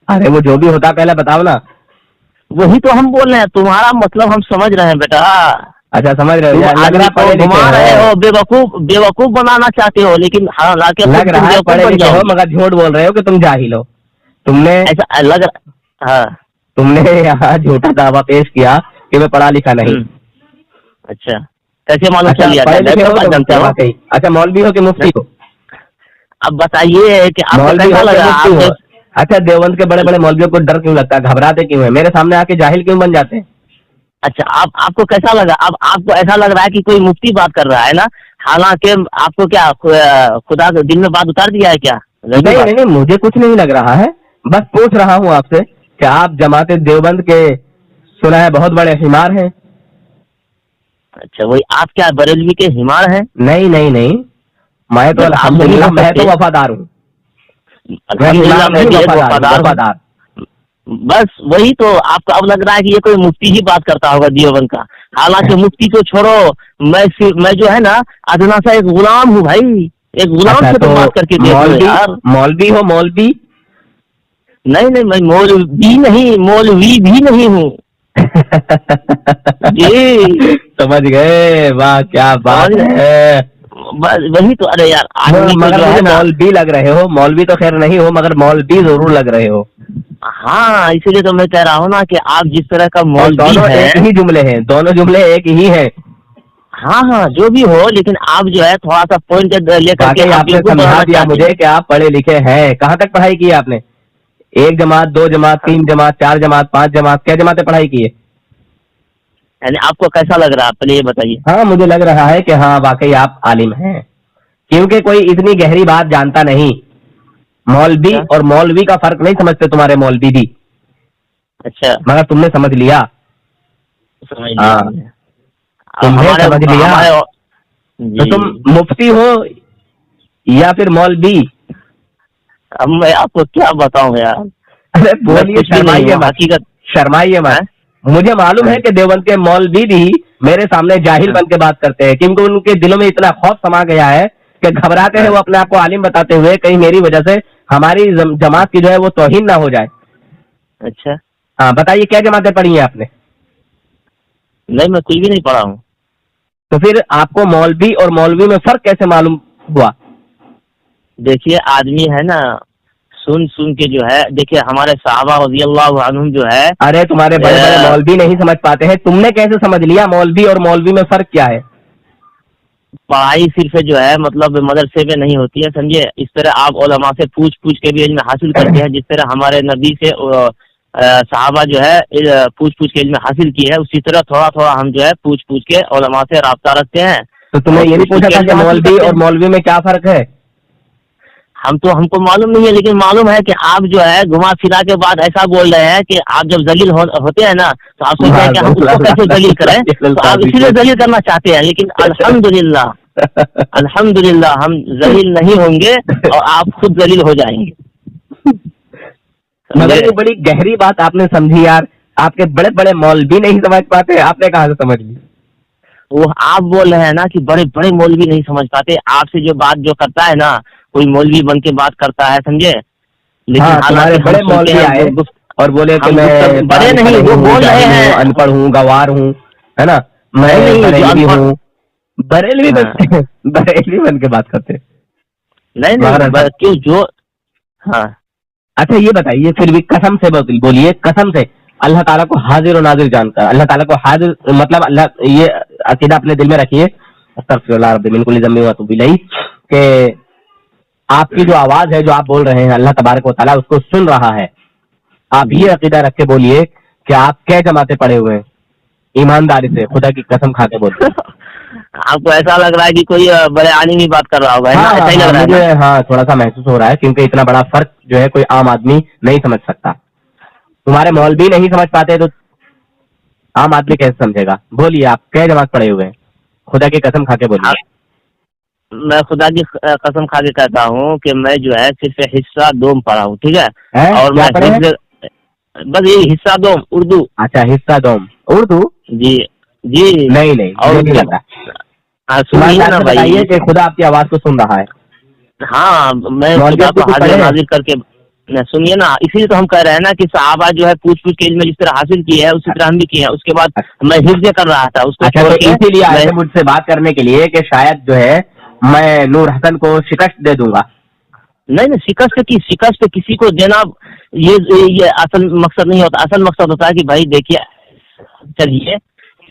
अरे वो जो भी होता है पहले बताओ ना। वही तो हम बोल रहे हैं, तुम्हारा मतलब हम समझ रहे हैं बेटा। अच्छा समझ रहे हो, लग रहा है घुमा रहे हो, बेवकूफ बनाना चाहते हो, लेकिन हालांकि लग रहा है पढ़े लिखे हो मगर झूठ बोल रहे हो कि तुम जाहिल हो। तुमने ऐसा लग रहा। हाँ तुमने यहाँ झूठा दावा पेश किया कि मैं पढ़ा लिखा नहीं। अच्छा कैसे मालूम चल गया? अच्छा मौलवी हो कि मुफ्ती हो? अब बताइए कि आपको कैसा लगा? अच्छा देवबंद के बड़े बड़े मौलवियों को डर क्यों लगता है, घबराते क्यों है, मेरे सामने आके जाहिल क्यों बन जाते हैं? अच्छा आपको कैसा लगा? अब आपको ऐसा लग रहा है कि कोई मुफ्ती बात कर रहा है ना, हालांकि आपको क्या खुदा के दिल में बात उतार दिया है क्या? नहीं, मुझे कुछ नहीं लग रहा है, बस पूछ रहा हूँ आपसे कि आप जमात देवबंद के सुना है बहुत बड़े हिमार हैं। अच्छा वही आप क्या बरेलवी के हिमार हैं? नहीं, मैं तो अल्हम्दुलिल्लाह मैं तो वफादार हूँ। वफादार। बस वही तो आपको अब लग रहा है कि ये कोई मुफ्ती ही बात करता होगा देवबंद का। हालांकि मुफ्ती को छोड़ो, मैं जो है ना अदना सा एक गुलाम हूँ भाई, एक गुलाम से तो बात करके देखो यार। मौलवी हो? मौलवी नहीं, मैं मौलवी नहीं, मौलवी भी नहीं हूँ। जी समझ गए, वाह क्या बात है। वही तो। अरे यार मगर मुझे मौलवी लग रहे हो, मौलवी तो खैर नहीं हो मगर मौलवी जरूर लग रहे हो। हाँ इसीलिए तो मैं कह रहा हूँ ना कि आप जिस तरह का मौलवी है, एक ही जुमले हैं, दोनों जुमले एक ही हैं। हाँ जो भी हो, लेकिन आप जो है थोड़ा सा पॉइंट लेकर के आपने समझा दिया मुझे कि आप पढ़े लिखे हैं। कहाँ तक पढ़ाई की आपने? 1 जमात, 2 जमात, 3 जमात, 4 जमात, 5 जमात, क्या जमातें पढ़ाई की है? यानी आपको कैसा लग रहा है पहले ये बताइए। हाँ मुझे लग रहा है कि हाँ वाकई आप आलिम हैं, क्योंकि कोई इतनी गहरी बात जानता नहीं। मौलवी और मौलवी का फर्क नहीं समझते तुम्हारे मौलवी भी। अच्छा मगर तुमने समझ लिया। हाँ तुमने समझ लिया। तो तुम मुफ्ती हो या फिर मौलवी? अब मैं आपको क्या बताऊं यार। अरे बोलिए, शर्माइए मत। मुझे मालूम है कि देवबंद के मौलवी भी मेरे सामने जाहिल बन के बात करते हैं, क्योंकि उनके दिलों में इतना खौफ समा गया है कि घबराते हैं वो अपने आप को आलिम बताते हुए, कहीं मेरी वजह से हमारी जमात की जो है वो तौहीन ना हो जाए। अच्छा हाँ बताइए क्या जमातें पढ़ी हैं आपने? नहीं मैं कोई भी नहीं पढ़ा हूँ। तो फिर आपको मौलवी और मौलवी में फर्क कैसे मालूम हुआ? देखिए आदमी है ना सुन के जो है, देखिए हमारे सहाबा रज़ियल्लाहु अन्हुम जो है। अरे तुम्हारे बड़े बड़े मौलवी नहीं समझ पाते हैं, तुमने कैसे समझ लिया मौलवी और मौलवी में फर्क क्या है? पढ़ाई सिर्फ जो है मतलब मदरसे में नहीं होती है, समझे। इस तरह आप उलमा से पूछ के भी इल्म हासिल करते हैं, जिस तरह हमारे नबी से सहाबा जो है पूछ के इल्म हासिल की है, उसी तरह थोड़ा थोड़ा हम जो है पूछ के उलमा से राब्ता रखते हैं। तो तुम्हें ये नहीं पूछा था कि मौलवी और मौलवी में क्या फर्क है? हमको मालूम नहीं है, लेकिन मालूम है कि आप जो है घुमा फिरा के बाद ऐसा बोल रहे हैं कि आप जब जलील होते हैं ना तो आप सोचते हैं कि हम उसको कैसे जलील करें, तो आप इसीलिए जलील करना चाहते हैं। लेकिन अल्हम्दुलिल्लाह हम जलील नहीं होंगे और आप खुद जलील हो जाएंगे। मगर ये बड़ी गहरी बात आपने समझी यार, आपके बड़े बड़े मौलवी नहीं समझ पाते, आपने कहाँ से समझ ली? वो आप बोल रहे हैं ना कि बड़े बड़े मौलवी नहीं समझ पाते। आपसे जो बात जो करता है ना, कोई मौलवी बन के बात करता है, समझे। लेकिन हमारे बड़े मौलवी आए और बोले कि मैं बड़े नहीं, वो बोल रहे हैं अनपढ़ हूँ, गवार हूँ, है ना, मैं बरेलवी हूँ। बरेलवी बन के बात करते नहीं क्यों? हाँ अच्छा ये बताइए फिर भी कसम से बोलिए, कसम से अल्लाह ताला को हाजिर और नाजिर जानकर, अल्लाह ताला को हाजिर मतलब अल्लाह, ये अकीदा अपने दिल में रखिए, कि आपकी जो आवाज है जो आप बोल रहे हैं अल्लाह तबारक व तआला उसको सुन रहा है। आप ये अकीदा रख के बोलिए कि आप क्या जमाते पड़े हुए हैं, ईमानदारी से खुदा की कसम खा के बोलिए। आपको ऐसा लग रहा है कि कोई बड़े आलिम ही बात कर रहा होगा, है ना? हाँ, ऐसा ही लग रहा है मुझे ना? हाँ थोड़ा सा महसूस हो रहा है, क्योंकि इतना बड़ा फर्क जो है कोई आम आदमी नहीं समझ सकता। तुम्हारे मौलवी नहीं समझ पाते तो आम आदमी कैसे समझेगा? बोलिए आप क्या जमात पड़े हुए हैं, खुदा की कसम खा के बोलिए। मैं खुदा की कसम खा के कहता हूँ कि मैं जो है सिर्फ हिस्सा दोम पढ़ा हूँ, ठीक है? और क्या पढ़े हैं? बस ये हिस्सा दोम उर्दू। अच्छा हिस्सा दोम उर्दू? जी जी। नहीं नहीं, और मुझे नहीं लगा। सुनिए ना भाई, बताइए कि खुदा आपकी आवाज को सुन रहा है। हाँ मैं खुदा को हाजिर नाजिर करके, सुनिए ना, इसीलिए तो हम कह रहे हैं ना कि सहाबा जो है पूछ पूछ के इल्म जिस तरह हासिल किए है उसी तरह हम भी किए हैं। उसके बाद मैं हिफ्ज़ कर रहा था उसको। अच्छा, तो इसीलिए आए थे मुझसे बात करने के लिए कि शायद जो है मैं नूर हसन को शिकस्त दे दूंगा। नहीं नहीं, शिकस्त किसी को देना ये असल मकसद नहीं होता। असल मकसद होता है कि भाई देखिए, चलिए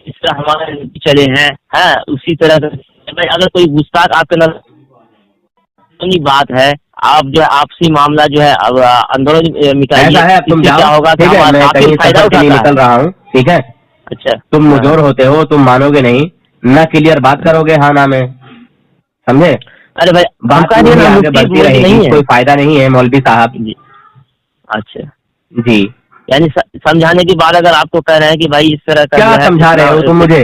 इस तरह हमारे चले हैं, उसी तरह भाई अगर कोई गुस्ताख आपके नजर बात है, आप जो है आपसी मामला जो है अब अंदरूनी मिटाइए। ऐसा है, तुम जाओ, क्या होगा, ठीक है, मैं कहीं सफर के लिए निकल रहा हूँ, ठीक है? अच्छा, तुम मुजोर होते हो, तुम मानोगे नहीं ना, क्लियर बात करोगे हाँ ना में, समझे? अरे भाई बात आगे बढ़ती रहेगी, कोई फायदा नहीं है मौलवी साहब जी। अच्छा जी, यानी समझाने की बात अगर आपको कह रहे हैं कि भाई इस तरह का क्या समझा रहे हो तुम मुझे?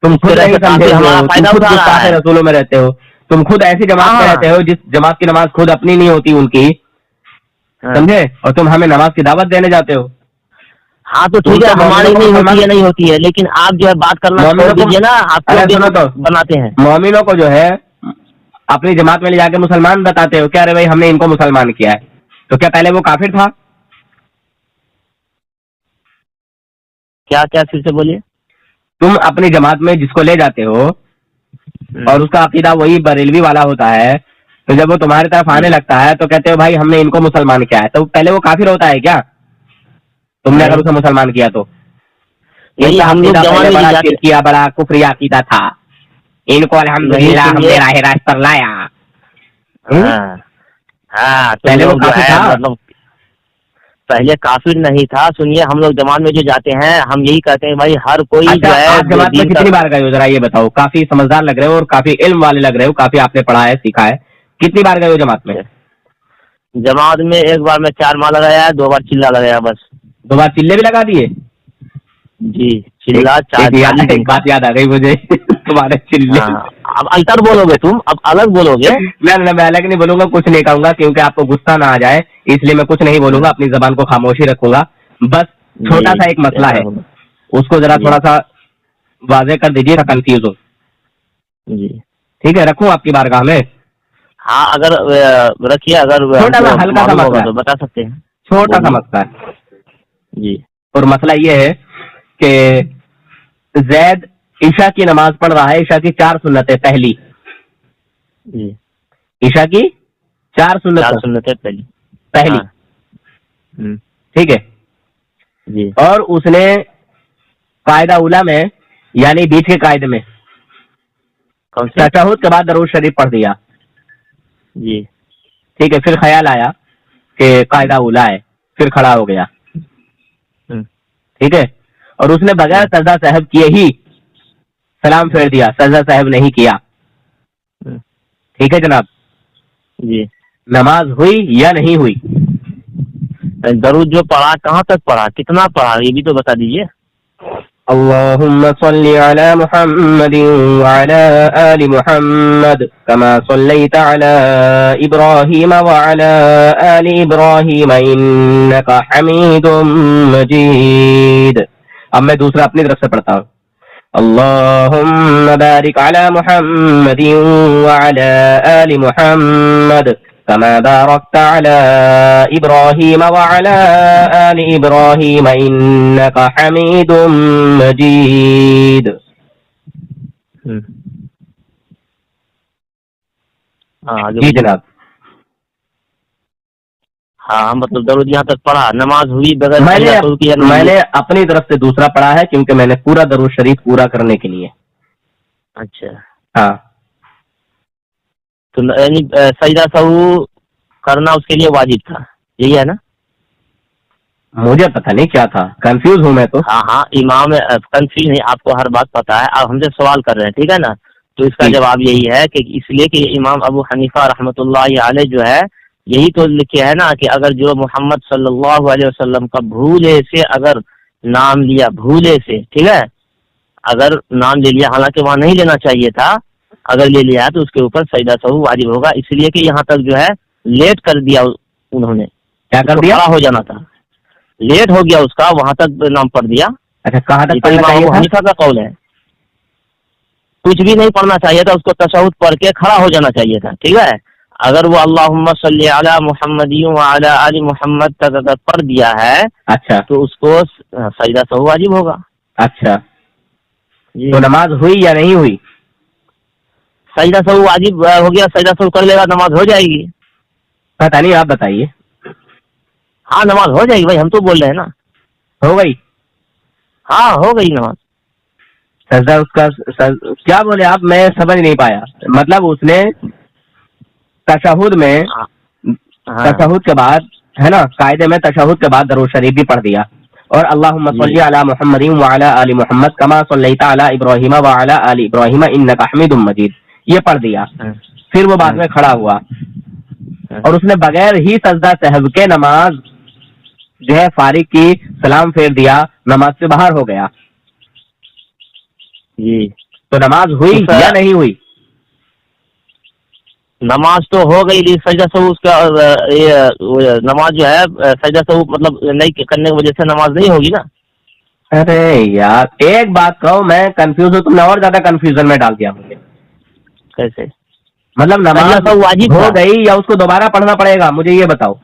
तुम खुद नहीं समझे, हमारा फायदा उठा रहा है। रसूलों में रहते हो, तुम खुद ऐसी जमात में रहते हो जिस जमात की नमाज खुद अपनी नहीं होती उनकी, समझे? और तुम हमें नमाज की दावत देने जाते हो। हाँ तो ठीक है, हमारी नहीं होती है, लेकिन आप जो है बात करना छोड़ दीजिए ना। आप सुनो तो बनाते हैं मोमिनों को जो है अपनी जमात में ले जाके मुसलमान बताते हो क्या? अरे भाई हमने इनको मुसलमान किया है, तो क्या पहले वो काफिर था? क्या क्या फिर से बोलिए। तुम अपनी जमात में जिसको ले जाते हो और उसका अकीदा वही बरेलवी वाला होता है, तो जब वो तुम्हारी तरफ आने लगता है तो कहते हो भाई हमने इनको मुसलमान किया है, तो पहले वो काफिर होता है क्या? तुमने अगर उसे मुसलमान किया तो यही हम लोग बड़ा किया, बड़ा कुफरी अकीदा था, इनको अल्हम्दुलिल्लाह हमने राह रास्त पर लाया। हाँ पहले वो काफिर था, मतलब पहले काफिर नहीं था। सुनिए, हम लोग जमात में जो जाते हैं हम यही कहते हैं भाई हर कोई जो है। आप जमात में कितनी बार गए हो जरा ये बताओ? काफी समझदार लग रहे हो और काफी इल्म वाले लग रहे हो, काफी आपने पढ़ा है सीखा है, कितनी बार गए हो जमात में? जमात में एक बार मैं 4 माह लगाया है, 2 बार चिल्ला लगाया बस। 2 बार चिल्ले भी लगा दिए? जी, चिल्ला 4। एक बात याद आ गई मुझे तुम्हारे चिल्ले। अब अंतर बोलोगे तुम, अब अलग बोलोगे। मैं अलग नहीं बोलूंगा, कुछ नहीं कहूंगा, क्योंकि आपको गुस्सा ना आ जाए इसलिए मैं कुछ नहीं बोलूंगा, अपनी जबान को खामोशी रखूंगा। बस छोटा सा एक मसला है, उसको जरा थोड़ा सा वाजे कर दीजिए, कंफ्यूज हो जी। ठीक है, रखूं आपकी बारगाह में? हाँ अगर रखिए, अगर छोटा सा हल्का सा मसला तो बता सकते हैं। छोटा सा मसला है जी। और मसला ये है कि जैद ईशा की नमाज पढ़ रहा है, ईशा की 4 सुन्नतें पहली जी, ईशा की 4 सुन्नतें पहली ठीक है जी। और उसने कायदा उला में यानी बीच के कायदे में तशहुद के बाद दरूद शरीफ पढ़ दिया जी, ठीक है। फिर ख्याल आया कि कायदा उला है, फिर खड़ा हो गया ठीक है, और उसने बगैर सजदा साहब किए ही सलाम फेर दिया, सजदा साहब नहीं किया। ठीक है जनाब जी, नमाज हुई या नहीं हुई? दरूद जो पढ़ा कहाँ तक पढ़ा, कितना पढ़ा, ये भी तो बता दीजिए। अल्लाहुम्मा सल्ली अला मुहम्मदिन व अला आलि मुहम्मद कमा सल्लैता अला इब्राहीम व अला आलि इब्राहीम इन्नका हमीदुम मजीद। अब मैं दूसरा अपनी तरफ से पढ़ता हूँ। अल्लाहुम्मा बारिक अला मुहम्मदिन व अला आलि मुहम्मद कमा बारकता अला इब्राहीम व अला आलि इब्राहीम इन्नका हमीदुम मजीद। जी जनाब। हाँ मतलब दरूद यहाँ तक पढ़ा, नमाज हुई बगैर तशहुद की? मैंने अपनी तरफ से दूसरा पढ़ा है, क्योंकि मैंने पूरा दरूद शरीफ पूरा करने के लिए। अच्छा, हाँ, तो यानी सजदा सहू करना उसके लिए वाजिब था, यही है ना? मुझे पता नहीं क्या था, कंफ्यूज हूँ मैं तो। हाँ हाँ, इमाम कंफ्यूज नहीं, आपको हर बात पता है, आप हमसे सवाल कर रहे हैं, ठीक है ना? तो इसका जवाब यही है कि इसलिए कि इमाम अबू हनीफा रहमतुल्लाहि अलैह जो है यही तो लिखे है ना कि अगर जो मोहम्मद सल्लल्लाहु अलैहि वसल्लम का भूले से अगर नाम लिया, भूले से, ठीक है, अगर नाम ले लिया, हालांकि वहाँ नहीं लेना चाहिए था, अगर ले लिया तो उसके ऊपर सजदा सहू वाजिब होगा, इसलिए कि यहाँ तक जो है लेट कर दिया उन्होंने। क्या कर दिया? खड़ा हो जाना था, लेट हो गया उसका, वहां तक नाम पढ़ दिया। अच्छा, कहाँ तक तो पढ़ना इमाम चाहिए अबू था? हनीफा का कौल है, कुछ भी नहीं पढ़ना चाहिए था उसको, तशहुद पढ़ के खड़ा हो जाना चाहिए था, ठीक है। अगर वो अल्लाहुम्मा सल्ली अला मुहम्मदिन व अला आलि मुहम्मद तक अगर पढ़ दिया है, अच्छा, तो उसको सजदा सहू वाजिब होगा। अच्छा, जी। तो नमाज हुई या नहीं हुई? सजदा सहू वाजिब हो गया, सजदा सहू कर लेगा, नमाज हो जाएगी। पता नहीं, आप बताइए। हाँ नमाज हो जाएगी भाई, हम तो बोल रहे हैं ना। हो गई? हाँ हो गई नमाज। सजदा उसका क्या बोले आप, मैं समझ नहीं पाया। मतलब उसने तशहुद में, हाँ। तशहुद के बाद है ना, कायदे में तशहुद के बाद दरूद शरीफ भी पढ़ दिया, और अल्लाहुम्मा सल्ली अला मुहम्मदिन व अला आलि मुहम्मद कमा सल्लैता अला इब्राहीम व अला आलि इब्राहीम इन्नका हमीदुम मजीद, ये पढ़ दिया। फिर वो बाद में खड़ा हुआ और उसने बगैर ही सजदा सहव के नमाज जो है फारिग की, सलाम फेर दिया, नमाज से बाहर हो गया। जी, तो नमाज हुई या नहीं हुई? नमाज तो हो गई, सजदा सहू उसका ये नमाज जो है सजदा सहू मतलब नहीं करने की वजह से नमाज नहीं होगी ना। अरे यार, एक बात कहो, मैं कंफ्यूज हूँ, तुमने और ज्यादा कंफ्यूजन में डाल दिया मुझे। कैसे? मतलब नमाज वाजिब हो गई या उसको दोबारा पढ़ना पड़ेगा, मुझे ये बताओ।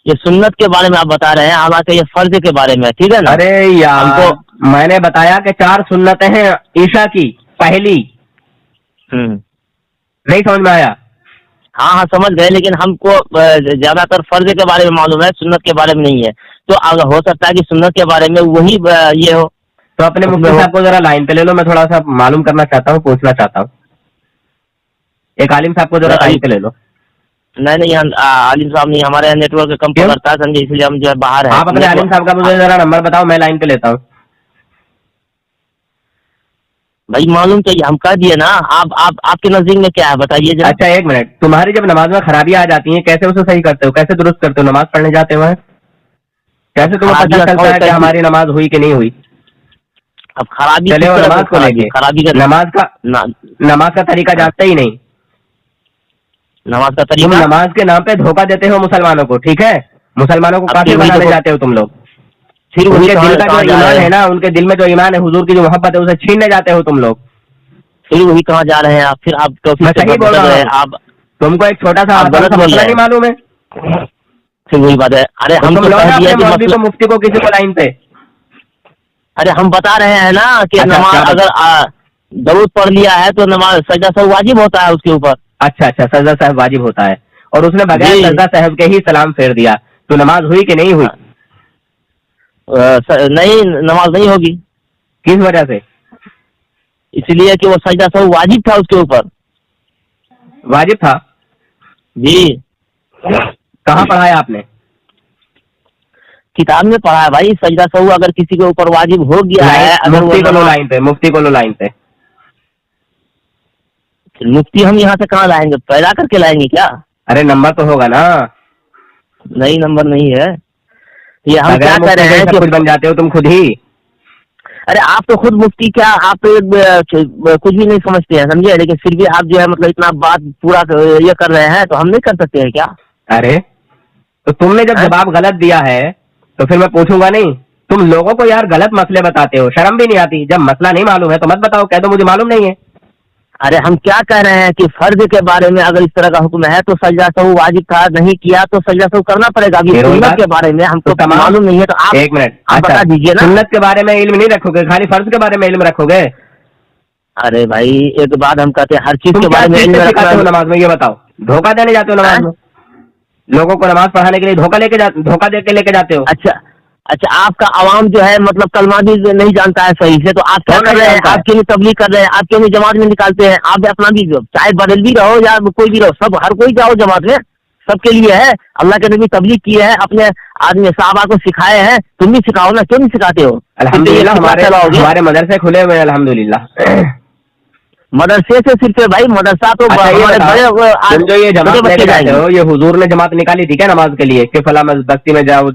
ये सुन्नत के बारे में आप बता रहे हैं, हालांकि ये फर्ज के बारे में, ठीक है ना? अरे यार, हमको मैंने बताया कि 4 सुन्नतें हैं ईशा की, पहली। नहीं समझ में आया? हाँ हाँ समझ गए, लेकिन हमको ज्यादातर फर्ज के बारे में मालूम है, सुन्नत के बारे में नहीं है। तो अगर हो सकता है कि सुन्नत के बारे में वही ये हो। तो अपने मुफ्ती साहब को जरा लाइन पे ले लो, मैं थोड़ा सा मालूम करना चाहता हूँ, पूछना चाहता हूँ। एक आलिम साहब को जरा लाइन पे ले लो। नहीं आलिम साहब नहीं, हमारे यहाँ नेटवर्क कम पकड़ता है, समझे, इसलिए हम जो है बाहर है। आप अपने आलिम साहब का मुझे जरा नंबर बताओ, मैं लाइन पे लेता हूँ। भाई मालूम चाहिए, हम कह दिए ना। आप आपके नजदीक में क्या है बताइए जरा। अच्छा एक मिनट, तुम्हारी जब नमाज में खराबियां आ जाती हैं, कैसे उसे सही करते हो, कैसे दुरुस्त करते हो? नमाज पढ़ने जाते हुए कैसे तुम्हें पता चलता है कि हमारी नमाज हुई कि नहीं हुई? अब खराबी चले वो नमाज को लेके, खराबी का नमाज का तरीका जानते ही नहीं। नमाज का तरीका, तुम नमाज के नाम पे धोखा देते हो मुसलमानों को, ठीक है? मुसलमानों को काफिर बनाने जाते हो तुम लोग। फिर उनके दिल का जो ईमान है ना, उनके दिल में जो ईमान है, हुजूर की जो मोहब्बत है, उसे छीनने जाते हो तुम लोग। फिर वही कहाँ जा रहे हैं आप? फिर आप मैं सही बोल रहा हूँ? आप तुमको एक छोटा सा मसला नहीं मालूम है? फिर वही बात है। अरे हम तो मौलवी को, मुफ्ती को, किसी को लाइन पे। अरे हम बता रहे हैं ना कि नमाज अगर दरूद पढ़ लिया है तो नमाज सजदा सहू वाजिब होता है उसके ऊपर। अच्छा, सजदा सहव वाजिब होता है, और उसने बगैर सजदा सहव के ही सलाम फेर दिया, तो नमाज हुई कि नहीं हुई? नहीं, नमाज नहीं होगी। किस वजह से? इसलिए कि वो सजदा सहू वाजिब था उसके ऊपर। वाजिब था जी। कहाँ पढ़ा है आपने? किताब में पढ़ा है भाई, सजदा सहू अगर किसी के ऊपर वाजिब हो गया है, अगर मुफ्ती को लो लाइन पे, मुफ्ती को लो लाइन पे। मुफ्ती हम यहाँ से कहाँ लाएंगे, पैदा करके लाएंगे क्या? अरे नंबर तो होगा ना। नहीं नंबर नहीं है। ये हम क्या कर रहे हैं कि कुछ बन जाते हो तुम खुद ही। अरे आप तो खुद मुफ्ती क्या, आप तो कुछ भी नहीं समझते हैं, समझे? लेकिन फिर भी आप जो है मतलब इतना बात पूरा ये कर रहे हैं, तो हम नहीं कर सकते हैं क्या? अरे तो तुमने जब जवाब गलत दिया है तो फिर मैं पूछूंगा नहीं? तुम लोगों को यार गलत मसले बताते हो, शर्म भी नहीं आती? जब मसला नहीं मालूम है तो मत बताओ, कह दो मुझे मालूम नहीं है। अरे हम क्या कह रहे हैं कि फर्ज के बारे में अगर इस तरह का हुक्म है तो सजदा सहू वाजिब था, नहीं किया तो सजदा सहू करना पड़ेगा। अभी सुन्नत के बारे में हमको तो मालूम नहीं है, तो आप एक मिनट बता दीजिए ना। सुन्नत के बारे में इल्म नहीं रखोगे, खाली फर्ज के बारे में इल्म रखोगे? अरे भाई एक बात हम कहते हैं, हर चीज के बारे में इल्म रखते हो नमाज में, ये बताओ, धोखा देने जाते हो नमाज में? लोगों को नमाज पढ़ाने के लिए धोखा दे के लेके जाते हो। अच्छा, आपका आवाम जो है मतलब कलमा भी नहीं जानता है सही से, तो आप क्या कर रहे हैं? आपके लिए तबलीग कर रहे हैं, आपके लिए जमात में निकालते हैं। आप अपना भी, चाहे बरेलवी रहो या कोई भी रहो, सब हर कोई जाओ जमात में, सबके लिए है। अल्लाह के नबी तबलीग किए हैं, अपने आदमी साहबा को सिखाए हैं, तुम भी सिखाओ ना, क्यों नहीं सिखाते हो? अल्हम्दुलिल्लाह हमारे मदरसे खुले हुए हैं अल्हम्दुलिल्लाह। मदरसे से सिर्फ भाई मदरसा तो तुम जो ये जमात लेके जाते हो, ये हुजूर ने जमात निकाली थी क्या नमाज के लिए कि फला बस्ती में जाओ,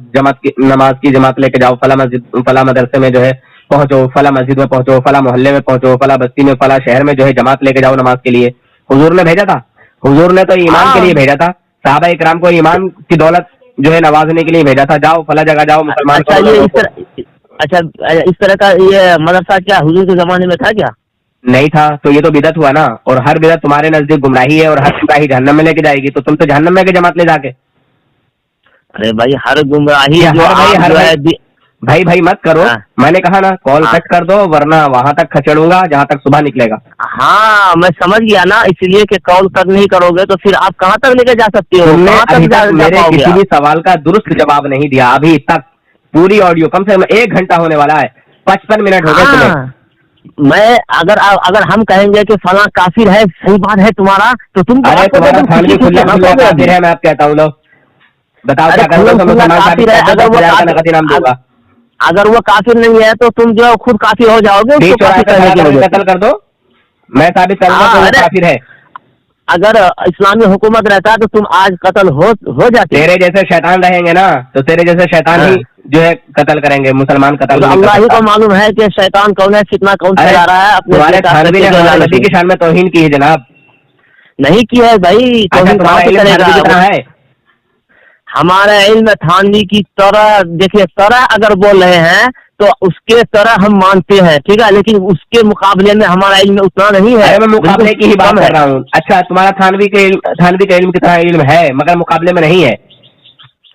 नमाज की जमात लेके जाओ, फला मस्जिद फला मदरसे में जो है पहुंचो, फला मस्जिद में पहुंचो, फला मोहल्ले में पहुंचो, फला बस्ती में फला शहर में जो है जमात लेके जाओ नमाज के लिए? हुजूर ने भेजा था? हुजूर ने तो ईमान के लिए भेजा था, सहाबा इकराम को ईमान की दौलत जो है नवाजने के लिए भेजा था, जाओ फला जगह जाओ मुसलमान। अच्छा, इस तरह का ये मदरसा क्या हुजूर के जमाने में था क्या? नहीं था, तो ये तो बिदअत हुआ ना, और हर बिदअत तुम्हारे नजदीक गुमराही है, और हर गुमराही जहन्नम में लेके जाएगी, तो तुम तो जहन्नम में के जमात ले जाके। अरे भाई हर गुमराही भाई मत करो। मैंने कहा ना कॉल कट कर दो, वरना वहां तक खचड़ूंगा जहां तक सुबह निकलेगा। हाँ मैं समझ गया ना, इसलिए कि कॉल तक नहीं करोगे तो फिर आप कहाँ तक लेके जा सकते हो? तुमने अभी तक मेरे किसी भी सवाल का दुरुस्त जवाब नहीं दिया अभी तक। पूरी ऑडियो कम से कम 1 घंटा होने वाला है, 55 मिनट हो गए तुम्हें। मैं अगर हम कहेंगे कि फला काफिर है, सही बात है तुम्हारा, तो तुम अरे तुम्हारा थानवी खुला काफिर है, मैं आप कहता हूँ। लो बताओ क्या करोगे? अगर वो काफिर नहीं है तो तुम जो खुद काफिर हो जाओगे, कत्ल कर दो, मैं साबित करूंगा काफिर है। अगर इस्लामी हुकूमत रहता तो तुम आज कत्ल हो जाते। तेरे जैसे शैतान रहेंगे ना, तो तेरे जैसे शैतान ही जो है कत्ल करेंगे, मुसलमान कत्ल। तो अल्लाह ही को मालूम है कि शैतान कौन है, कितना कौन चला रहा है। तुम्हारे थानवी ने नबी की शान में तौहीन की है जनाब। नहीं की है भाई, कितना है? हमारा इल्म थानवी की तरह, देखिए तरह अगर बोल रहे हैं तो उसके तरह हम मानते हैं, ठीक है, लेकिन उसके मुकाबले में हमारा इल्म उतना नहीं है। मैं मुकाबले की ही बात कर रहा हूँ। अच्छा तुम्हारा थानवी का इल्म कितना इल्म है, मगर मुकाबले में नहीं है।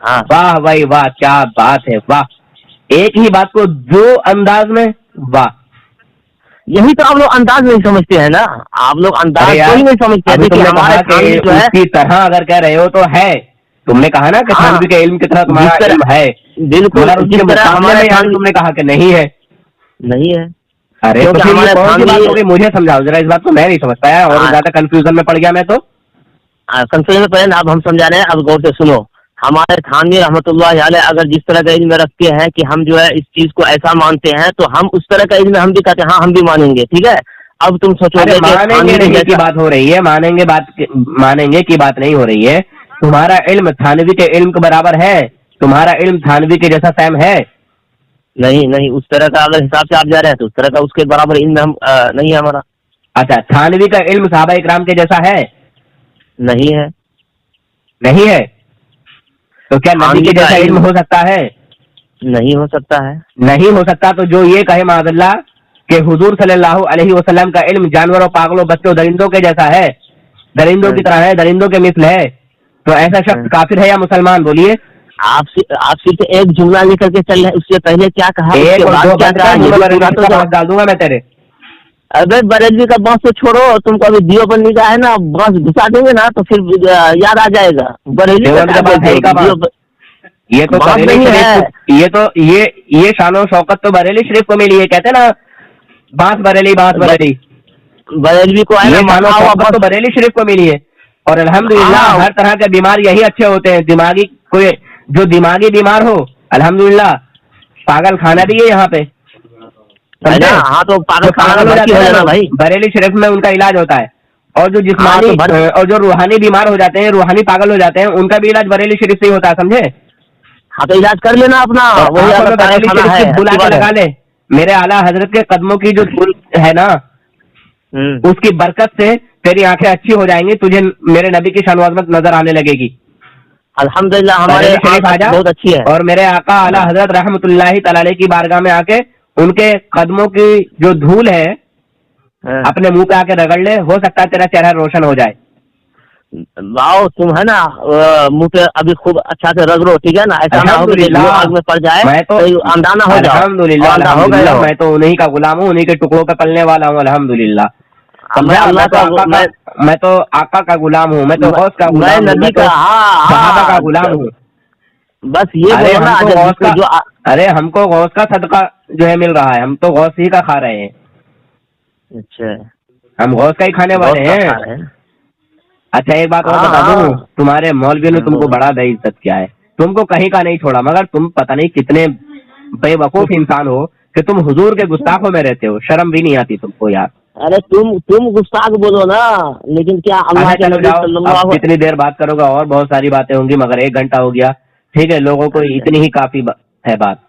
हाँ वाह भाई वाह, क्या बात है, वाह। एक ही बात को 2 अंदाज में, वाह। यही तो आप लोग अंदाज नहीं समझते हैं ना, आप लोग अंदाज कोई नहीं समझते हैं। हमारे की तरह अगर कह रहे हो तो है, तुमने कहा ना कि थानवी के इल्म की तरह तुम्हारा इल्म है, बिल्कुल। तुमने कहा कि नहीं है। अरे तो फिर ये कौन सी बात होगी? मुझे समझाओ जरा, इस बात को मैं नहीं समझ पाया और ज्यादा कंफ्यूजन में पड़ गया मैं। तो कंफ्यूजन में पड़े, अब हम समझा रहे हैं, अब गौर से सुनो। हमारे थानवी रहमतुल्लाह अलैह अगर जिस तरह का इल्म रखते हैं कि हम जो है इस चीज को ऐसा मानते हैं, तो हम उस तरह का इल्म हम भी कहते हैं, हाँ हम भी मानेंगे, ठीक है। अब तुम सोचोगे मानेंगे की बात हो रही है, मानेंगे की बात नहीं हो रही है। तुम्हारा इल्म थानवी के इल्म के बराबर है, तुम्हारा इल्म थानवी के जैसा सेम है? नहीं, उस तरह का अगर हिसाब से आप जा रहे हैं तो उस तरह का उसके बराबर इल्म हम नहीं है हमारा। अच्छा, थानवी का इल्म सहाबा इकराम के जैसा है? नहीं है। तो क्या नबी के जैसा इल्म हो सकता है? नहीं हो सकता है। नहीं हो सकता। तो जो ये कहे माज़अल्लाह कि हुजूर सल्लल्लाहु अलैहि वसल्लम का इल्म जानवरों, पागलों, बच्चों, दरिंदों के जैसा है, दरिंदों की तरह है, दरिंदों के मिसल है, तो ऐसा शख्स काफिर है या मुसलमान? बोलिए। आप सिर्फ एक जुमला लेकर के चल रहे हैं, उससे पहले क्या कहा? डाल दूंगा मैं तेरे। अबे बरेलवी का बांस तो छोड़ो, तुमको अभी दियो बन निकाह है ना, बांस घुसा देंगे ना तो फिर याद आ जाएगा। बरेली ये तो नहीं है, ये शानो शौकत तो बरेली शरीफ को मिली है, कहते ना बांस बरेली बरेलवी को है ना, शौकत तो बरेली शरीफ को मिली है। और अल्हम्दुलिल्लाह हर तरह के बीमार यही अच्छे होते हैं। जो दिमागी बीमार हो, अल्हम्दुलिल्लाह पागल खाना भी है यहाँ पे। हाँ तो पागल खाना भाई, बरेली शरीफ में उनका इलाज होता है। और जो जिस्मानी और जो रूहानी बीमार हो जाते हैं, रूहानी पागल हो जाते हैं, उनका भी इलाज बरेली शरीफ से ही होता है, समझे? हाँ तो इलाज कर लेना अपना, बरेली शरीफ की बुला के लगा ले। मेरे आला हजरत के कदमों की जो धूल है ना, उसकी बरकत से तेरी आंखें अच्छी हो जाएंगी, तुझे मेरे नबी की शान अज़मत नजर आने लगेगी। अल्हम्दुलिल्लाह हमारे आंखें बहुत अच्छी है। और मेरे आका आला हजरत रहमतुल्लाहि तआला अलैह की बारगाह में आके उनके कदमों की जो धूल है अपने मुंह पे आके रगड़ ले, हो सकता है तेरा चेहरा रोशन हो जाए। वाओ, तुम है ना मुंह पे अभी खूब अच्छा से रगड़ो, ठीक है ना, ऐसा ना हो कि आग में पड़ जाए, मैं तो अंधाना हो जाओ। अल्हम्दुलिल्लाह मैं तो उन्हीं का गुलाम हूँ, उन्हीं के टुकड़ों पे पलने वाला हूँ। अल्हम्दुलिल्लाह मैं तो आका का गुलाम हूँ, मैं तो गौस का मैं गुलाम हूँ, नबी मैं तो का, हाँ, सहाबा का गुलाम हूँ। बस ये अरे बोलो ना, हमको जब गौस जिसको जो का, अरे हमको गौस का सदका जो है मिल रहा है, हम तो गौस ही का खा रहे हैं, अच्छा हम गौस का ही खाने वाले बहुत हैं। खा रहे हैं। अच्छा एक बात और हाँ, बता दूं, हाँ। तुम्हारे मौलवी ने तुमको बोलो। बड़ा बेइज्जत किया है, तुमको कहीं का नहीं छोड़ा, मगर तुम पता नहीं कितने बेवकूफ इंसान हो कि तुम हुजूर के गुस्ताखों में रहते हो, शर्म भी नहीं आती तुमको यार। अरे तुम गुस्ताख बोलो ना, लेकिन क्या अल्लाह अच्छा के चलो नबी जाओ, सल्लल्लाहु अब जितनी देर बात करोगे, और बहुत सारी बातें होंगी, मगर 1 घंटा हो गया, ठीक है, लोगों को अच्छा। इतनी ही काफी है बात,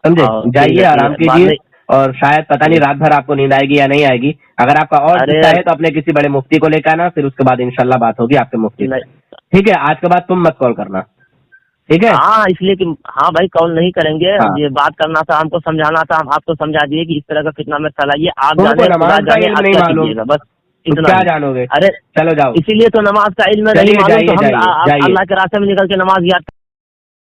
समझे? ठीक जाइए, है, आराम बाद कीजिए, में। और शायद पता नहीं रात भर आपको नींद आएगी या नहीं आएगी। अगर आपका और अरे चिंता है तो अपने किसी बड़े मुफ्ती को लेकर आना, फिर उसके बाद इंशाल्लाह बात होगी आपके मुफ्ती से, नहीं, ठीक है? आज के बाद तुम मत कॉल करना, ठीक है? हाँ, इसलिए कि हाँ भाई कॉल नहीं करेंगे, हाँ। ये बात करना था, हमको समझाना था, हम आपको समझा दिए कि इस तरह का फितना में फैलाइए, आप तुमको जाने नमाज खुदा का जाने इल्म आप नहीं क्या मालूम, कीजिएगा, बस तुम इतना क्या ही। जानोगे? अरे चलो जाओ, इसीलिए तो नमाज का इल्म नहीं चलिए, मालूम, तो जाइए, हम जाइए। अल्लाह के रास्ते में निकल के नमाज याद